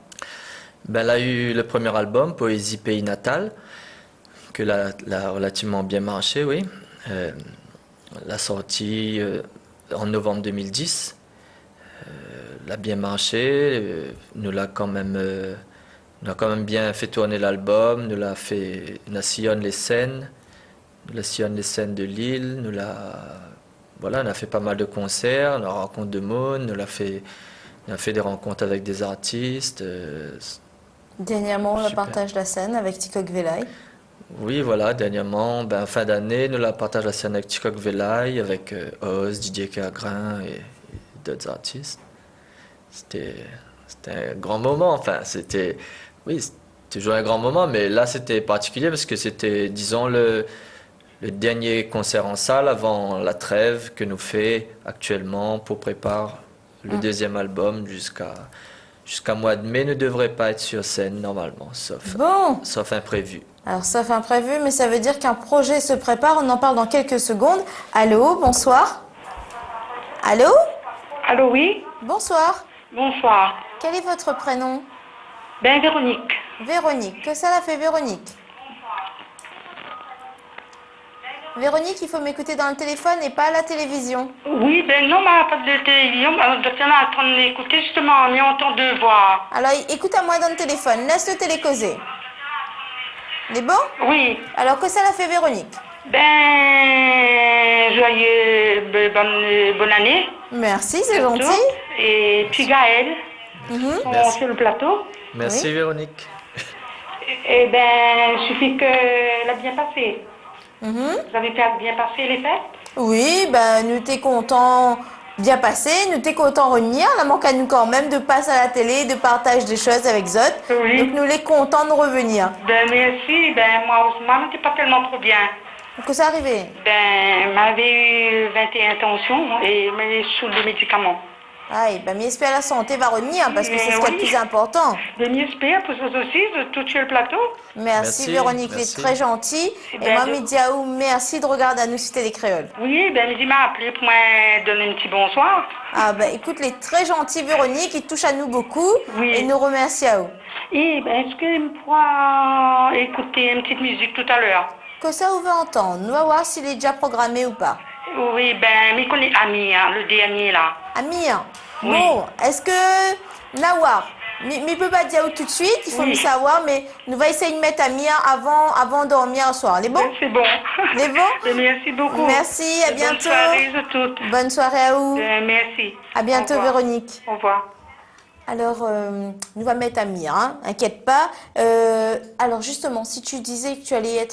Ben, là, il y a eu le premier album, Poésie Pays Natal, que l'a relativement bien marché, oui. La sortie en novembre 2010. L'a bien marché, nous l'a quand même bien fait tourner l'album, nous l'a sillonné les scènes, de Lille, voilà, on a fait pas mal de concerts, on a rencontré de monde, on a fait des rencontres avec des artistes. Dernièrement, on Super. partage la scène avec Tikok Velay. Oui, voilà, dernièrement, ben, fin d'année, nous la partage la scène avec Tikok Velay, avec Oz, Didier Cagrin et d'autres artistes. C'était un grand moment, enfin, c'était toujours un grand moment, mais là, c'était particulier parce que c'était, disons, le dernier concert en salle avant la trêve que nous fait actuellement pour préparer le deuxième album jusqu'à mois de mai. Ne devrait pas être sur scène normalement, sauf imprévu. Alors, sauf imprévu, mais ça veut dire qu'un projet se prépare. On en parle dans quelques secondes. Allô, bonsoir. Allô? Allô, oui. Bonsoir. Bonsoir. Quel est votre prénom? Ben, Véronique. Véronique. Que ça l'a fait, Véronique? Véronique, il faut m'écouter dans le téléphone et pas à la télévision. Oui, ben non, pas de télévision. On est en train d'écouter justement, on entend deux voix. Alors, écoute à moi dans le téléphone. Laisse le télé causer. C'est bon? Oui. Alors, que ça l'a fait, Véronique? Ben, bonne année. Merci, c'est gentil. Et puis Gaël, sur le plateau. Merci, Véronique. Et ben, il suffit qu'elle a bien passé. Vous avez bien passé les fêtes? Oui, ben, nous t'es content bien passé, nous t'es content revenir. La manque à nous quand même de passer à la télé, de partage des choses avec Zot. Oui. Donc nous les contents de revenir. Ben merci, ben moi n'étais pas tellement trop bien. Que ça arrivé? Ben, m'avait eu 21 tensions et m'avait sous des médicaments. Aïe, ben j'espère la santé va revenir parce que c'est ce qui est le plus important. Ben j'espère pour ça aussi de tout sur le plateau. Merci Véronique, merci. c'est très gentil. Ben, Et moi, Midiaou, merci de regarder à nous citer les créoles. Oui, ben il m'a appelé pour me donner un petit bonsoir. Ah ben écoute, les très gentils Véronique, ils touchent à nous beaucoup et nous remercie à vous. Et ben est-ce qu'il pourra écouter une petite musique tout à l'heure? Que ça vous va entendre. Nous allons voir s'il est déjà programmé ou pas. Oui, ben, mais connaît Amir, le dernier là. Amir, oui. Bon, est-ce que Nawar, mais peut pas dire tout de suite, il faut le savoir, mais nous va essayer de mettre Amir avant de dormir ce soir. C'est bon? C'est bon. C'est bon? Merci beaucoup. Merci, à bientôt. Bonne soirée à toutes. Bonne soirée à vous. Merci. À bientôt Véronique. Au revoir. Alors, nous va mettre Amir, hein, inquiète pas. Alors justement, si tu disais que tu allais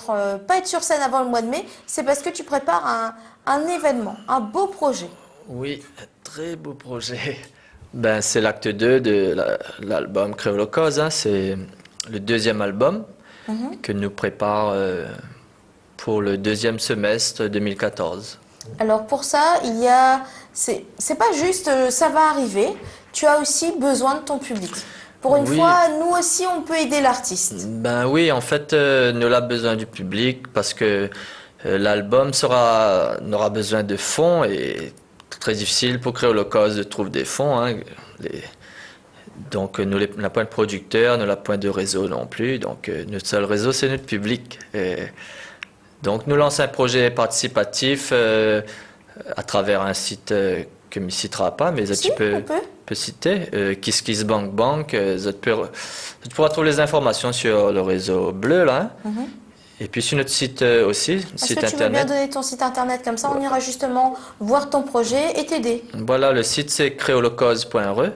pas être sur scène avant le mois de mai, c'est parce que tu prépares un événement, un beau projet. Oui, un très beau projet. Ben, c'est l'acte 2 de l'album Créolocause, hein. C'est le deuxième album que nous prépare pour le deuxième semestre 2014. Alors pour ça, c'est pas juste ça va arriver, tu as aussi besoin de ton public. Pour une fois, nous aussi, on peut aider l'artiste. Ben oui, en fait, nous avons besoin du public parce que l'album n'aura besoin de fonds et très difficile pour Créolocause de trouver des fonds. Hein. Donc, nous n'avons pas de producteur, nous n'avons pas de réseau non plus. Donc, notre seul réseau, c'est notre public. Donc, nous lançons un projet participatif à travers un site que je ne citera pas, mais tu peux citer, KissKissBankBank. Tu pourras trouver les informations sur le réseau bleu, là. Et puis sur notre site aussi, site internet. Tu veux bien donner ton site internet, comme ça on ira justement voir ton projet et t'aider. Voilà, le site c'est créolocause.re.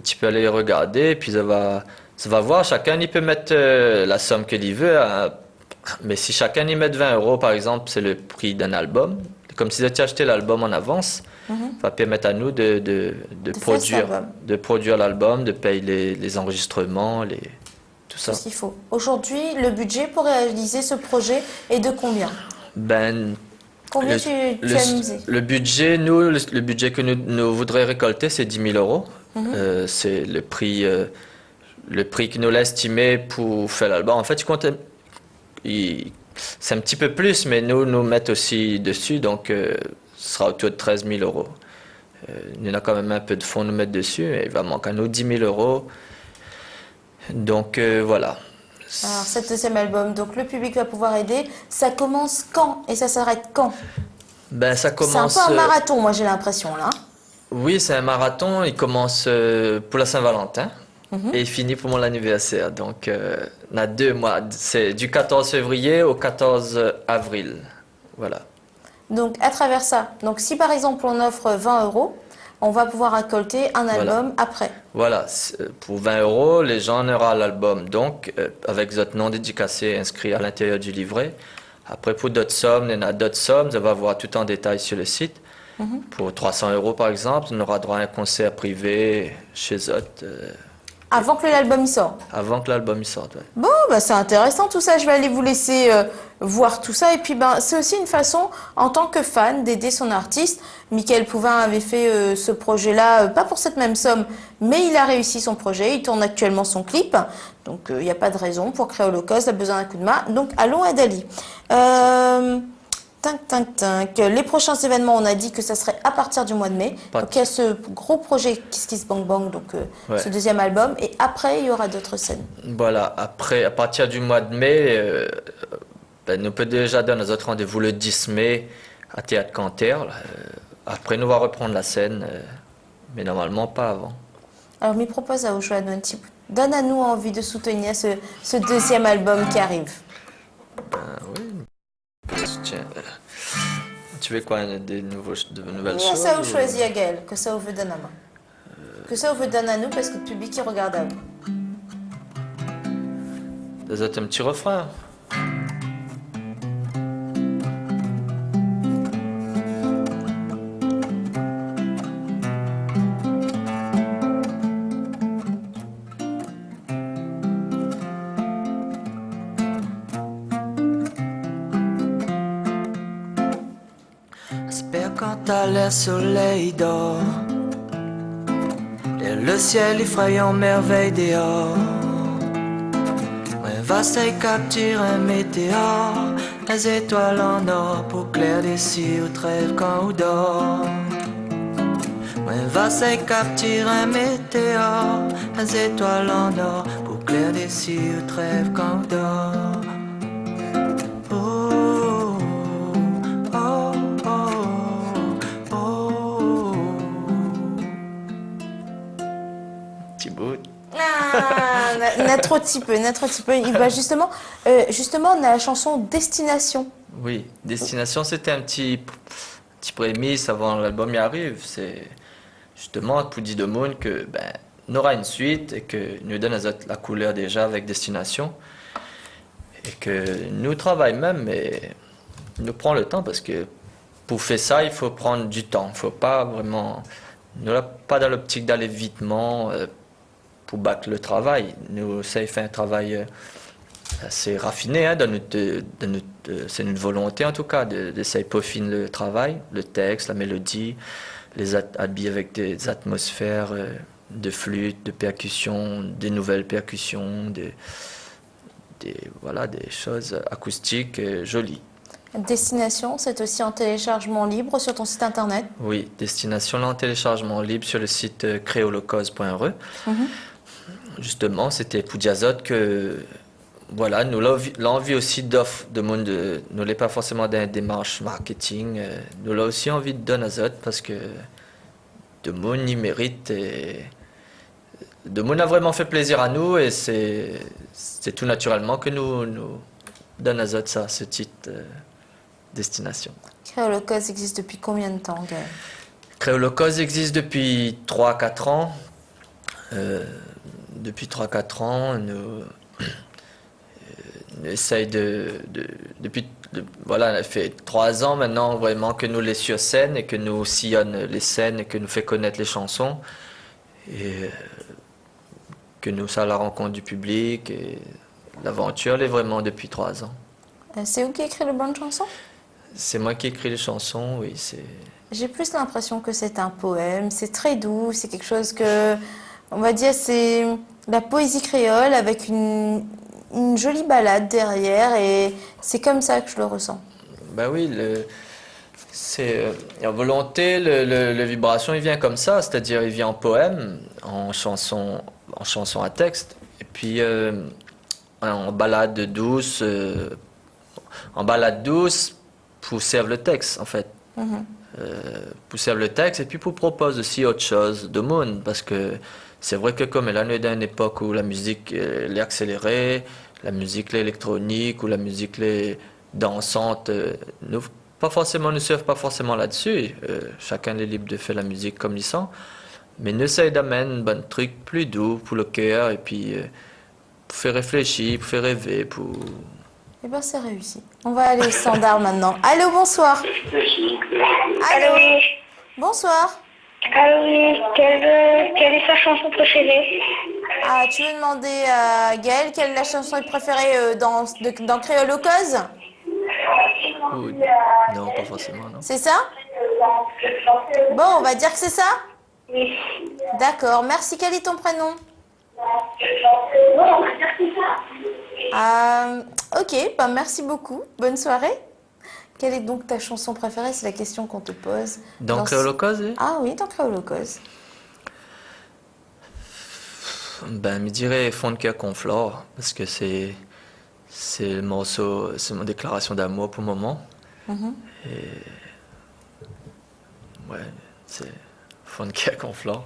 Tu peux aller regarder et puis ça va voir, chacun il peut mettre la somme qu'il veut. Mais si chacun y met 20 € par exemple, c'est le prix d'un album. Comme si tu acheté l'album en avance, ça va permettre à nous de produire l'album, de payer les enregistrements, tout ça. Tout ce qu'il faut. Aujourd'hui, le budget pour réaliser ce projet est de combien? Combien tu as misé? Le budget, le budget que nous voudrions récolter, c'est 10 000 €. C'est le prix que nous l'a estimé pour faire l'album. En fait, c'est un petit peu plus, mais nous mettons aussi dessus, donc ce sera autour de 13 000 €. Il y a quand même un peu de fonds à nous mettre dessus, et il va manquer à nous 10 000 €. Donc voilà. Alors, cet deuxième album, donc le public va pouvoir aider. Ça commence quand et ça s'arrête quand? Ben, ça commence. C'est un peu un marathon, moi j'ai l'impression là. Oui, c'est un marathon. Il commence pour la Saint-Valentin et il finit pour mon anniversaire. Donc, on a 2 mois. C'est du 14 février au 14 avril. Voilà. Donc, à travers ça, donc si par exemple on offre 20 €, on va pouvoir récolter un album après. Voilà, pour 20 €, les gens auront l'album, donc avec votre nom dédicacé inscrit à l'intérieur du livret. Après, pour d'autres sommes, il y en a d'autres sommes, on va voir tout en détail sur le site. Pour 300 € par exemple, on aura droit à un concert privé chez Zot. Avant que l'album sorte. Avant que l'album sorte, ouais. Bon, bah, c'est intéressant tout ça. Je vais aller vous laisser voir tout ça. Et puis, ben, c'est aussi une façon, en tant que fan, d'aider son artiste. Michael Pouvin avait fait ce projet-là, pas pour cette même somme, mais il a réussi son projet. Il tourne actuellement son clip. Donc, il n'y a pas de raison pour créer Holocauste. Il a besoin d'un coup de main. Donc, allons à Dali. Les prochains événements, on a dit que ça serait à partir du mois de mai. Donc, il y a ce gros projet Kiss Kiss Bang Bang, donc ce deuxième album. Et après, il y aura d'autres scènes. Voilà, après, à partir du mois de mai, nous peut déjà donner notre rendez-vous le 10 mai à Théâtre Canter. Après, nous va reprendre la scène, mais normalement pas avant. Alors, m'y propose à Oshua un petit peu. Donne à nous envie de soutenir ce deuxième album qui arrive. Oui. Tiens, tu veux quoi, de nouvelles choses? Que ça vous choisit à Gaël, que ça vous veut donner à moi. Que ça vous veut donner à nous parce que le public il regarde à vous. Vous êtes un petit refrain. Quand le soleil dort et le ciel effrayant merveille dehors, va se capturer un météore, les étoiles en or pour clair des cieux trêve quand on dort. Va se capturer un météore, les étoiles en or pour clair des cieux trêve quand on dort. Notre petit peu. Justement, on a la chanson Destination. Oui, Destination, c'était un petit prémisse avant l'album y arrive. C'est justement pour dire de monde que on aura une suite et que nous donne la couleur déjà avec Destination et que nous travaillons même, mais nous prenons le temps parce que pour faire ça, il faut prendre du temps. Il faut pas vraiment, nous sommes pas dans l'optique d'aller vitement. Pour battre le travail. Nous, ça fait un travail assez raffiné, hein, c'est notre volonté en tout cas, d'essayer de peaufiner le travail, le texte, la mélodie, les habiller avec des atmosphères de flûte, de percussions, des nouvelles percussions, des choses acoustiques jolies. Destination, c'est aussi en téléchargement libre sur ton site internet? Oui, Destination en téléchargement libre sur le site créolocause.re. Justement, c'était pour Diazot que, voilà, nous l'envie aussi d'offres de monde, nous n'est pas forcément dans une démarche marketing, nous l'avons aussi envie de donner Azot parce que de monde y mérite et de monde a vraiment fait plaisir à nous et c'est tout naturellement que nous donne Azot ça, ce titre Destination. Créolocause existe depuis combien de temps, Gaël? Créolocause existe depuis 3-4 ans. Depuis 3-4 ans, nous essayons voilà, on a fait 3 ans maintenant vraiment que nous les sur scène et que nous sillonnons les scènes et que nous fait connaître les chansons et que nous ça à la rencontre du public et l'aventure elle est vraiment depuis 3 ans. C'est vous qui écrit les bonnes chansons? C'est moi qui écris les chansons, oui. J'ai plus l'impression que c'est un poème, c'est très doux, c'est quelque chose que, on va dire, c'est la poésie créole avec une jolie ballade derrière et c'est comme ça que je le ressens. Ben oui, c'est la volonté, le vibration, il vient comme ça, c'est-à-dire il vient en poème, en chanson à texte, et puis en balade douce pour servir le texte en fait. Pour servir le texte et puis pour proposer aussi autre chose de monde parce que c'est vrai que comme là nous est dans une époque où la musique est accélérée, la musique électronique ou la musique dansante nous pas forcément, ne surfe pas forcément là-dessus. Chacun est libre de faire la musique comme il sent. Mais nous essaye d'amener un bon truc plus doux pour le cœur et puis pour faire réfléchir, pour faire rêver, pour... Eh bien, c'est réussi. On va aller au standard maintenant. Allô, bonsoir. Allô. Bonsoir. Ah oui, quelle est sa chanson préférée? Ah, tu veux demander à Gaël quelle est la chanson préférée dans Créole au cause? Non, pas forcément, non. C'est ça? Bon, on va dire que c'est ça? Oui. D'accord, merci. Quel est ton prénom? Bon, on va dire que c'est ça. Ok, bah merci beaucoup. Bonne soirée. Quelle est donc ta chanson préférée? C'est la question qu'on te pose. Dans Créole au cause, oui? Ah oui, dans Créole au cause. Ben, je dirais Fond de cœur conflore, parce que c'est le morceau, c'est mon déclaration d'amour pour le moment. Et ouais, c'est Fond de cœur conflore.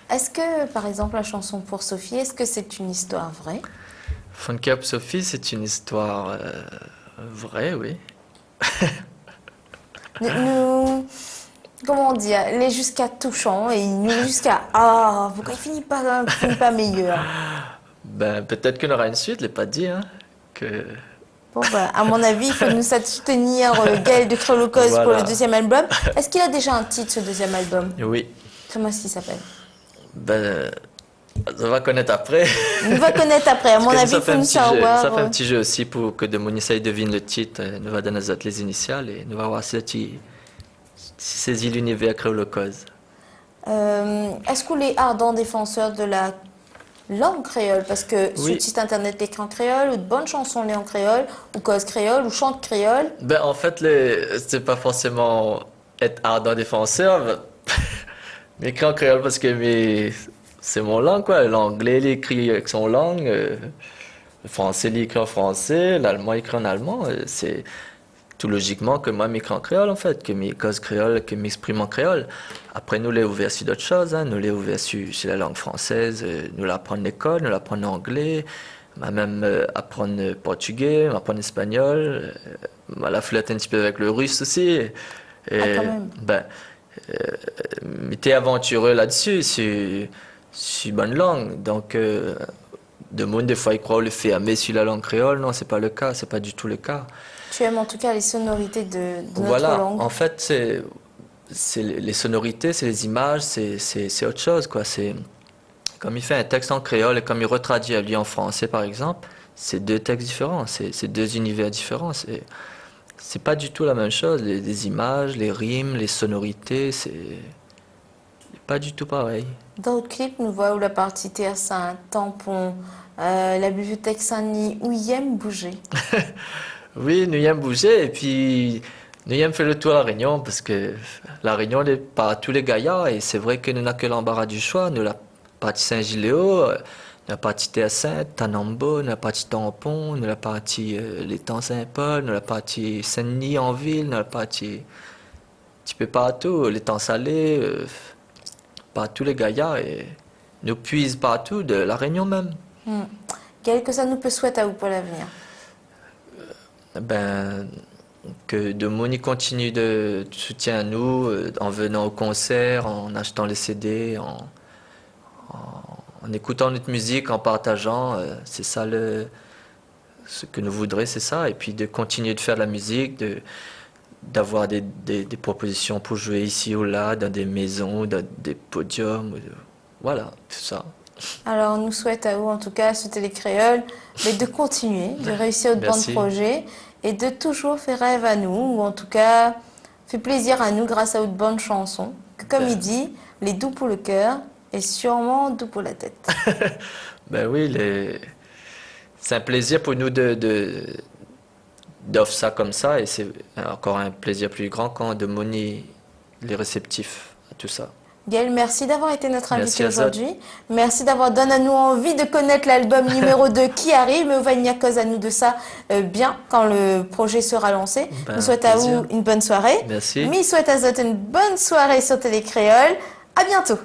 Est-ce que, par exemple, la chanson pour Sophie, est-ce que c'est une histoire vraie? Fond de cœur pour Sophie, c'est une histoire vraie, oui. Comment dire, elle est jusqu'à touchant et nous jusqu'à pourquoi il finit pas meilleur? Ben, peut-être qu'on aura une suite, je l'ai pas dit, hein. Bon, bah, à mon avis, il faut nous soutenir Gaël de Créole au cause pour le deuxième album. Est-ce qu'il a déjà un titre, ce deuxième album? Oui. Comment est-ce qu'il s'appelle? Ben, on va connaître après. On va connaître après. À mon avis, il faut nous savoir. Ça fait un petit jeu aussi pour que Demonissa devine le titre. Nous va donner les initiales et nous va voir si saisit l'univers Créole au cause. Est-ce que les ardents défenseurs de la langue créole, parce que sur le site internet l'écran créole, ou de bonnes chansons les en créole, ou cause créole, ou chante créole? Ben, en fait, c'est pas forcément être ardent défenseur, mais écrit en créole parce que c'est mon langue, quoi. L'anglais, il écrit avec son langue, le français, il écrit en français, l'allemand, il écrit en allemand. C'est tout logiquement que moi, m'écris en créole, en fait, que mes causes créole, que m'exprime en créole. Après, nous, les ouvert sur d'autres choses, hein. Nous, les ouvert sur la langue française, nous l'apprendre à l'école, nous l'apprendre anglais, même apprendre portugais, apprendre espagnol, la flirter un petit peu avec le russe aussi. Et, quand même. Ben, mais t'es aventureux là-dessus, c'est une bonne langue. Donc, de monde, des fois, ils croient le fermer sur la langue créole. Non, c'est pas le cas, c'est pas du tout le cas. Tu aimes en tout cas les sonorités de voilà, notre langue. En fait, c'est les sonorités, c'est les images, c'est autre chose, quoi. C'est comme il fait un texte en créole et comme il retraduit à lui en français, par exemple, c'est deux textes différents, c'est deux univers différents. C'est pas du tout la même chose. Les images, les rimes, les sonorités, c'est pas du tout pareil. Dans le clip, nous voyons la partie Terre-Saint, Tampon, la bibliothèque Saint-Denis, où il aime bouger. Oui, nous y aimons bouger et puis nous y aimons faire le tour à La Réunion parce que La Réunion n'est pas tous les gaillards et c'est vrai que nous n'avons que l'embarras du choix. Nous la partie Saint-Giléo, la partie Terre-Sainte, Tanambo, la partie Tampon, la partie l'étang Saint-Paul, la partie Saint-Denis en ville, la partie un petit peu partout, l'étang Salé, pas tous les gaillards et nous puisent partout de La Réunion même. Quel que ça nous peut souhaiter à vous pour l'avenir? Ben, que Demoni continue de soutien à nous en venant au concert, en achetant les CD, en écoutant notre musique, en partageant. C'est ça ce que nous voudrions, c'est ça. Et puis de continuer de faire de la musique, d'avoir des propositions pour jouer ici ou là, dans des maisons, dans des podiums. Voilà, tout ça. Alors, on nous souhaite à vous, en tout cas, sur Télécréole, mais de continuer, de réussir de bons projets et de toujours faire rêve à nous, ou en tout cas, fait plaisir à nous grâce à de bonnes chansons. Comme il dit, les doux pour le cœur et sûrement doux pour la tête. Ben oui, c'est un plaisir pour nous d'offrir ça comme ça et c'est encore un plaisir plus grand quand Demoni est réceptif à tout ça. Gaël, merci d'avoir été notre invité aujourd'hui. Merci d'avoir donné à nous envie de connaître l'album numéro 2 qui arrive. Mais on va y venir cause à nous de ça bien quand le projet sera lancé. Nous souhaitons à vous une bonne soirée. Merci. Mais souhaite à vous une bonne soirée sur Télécréole. À bientôt.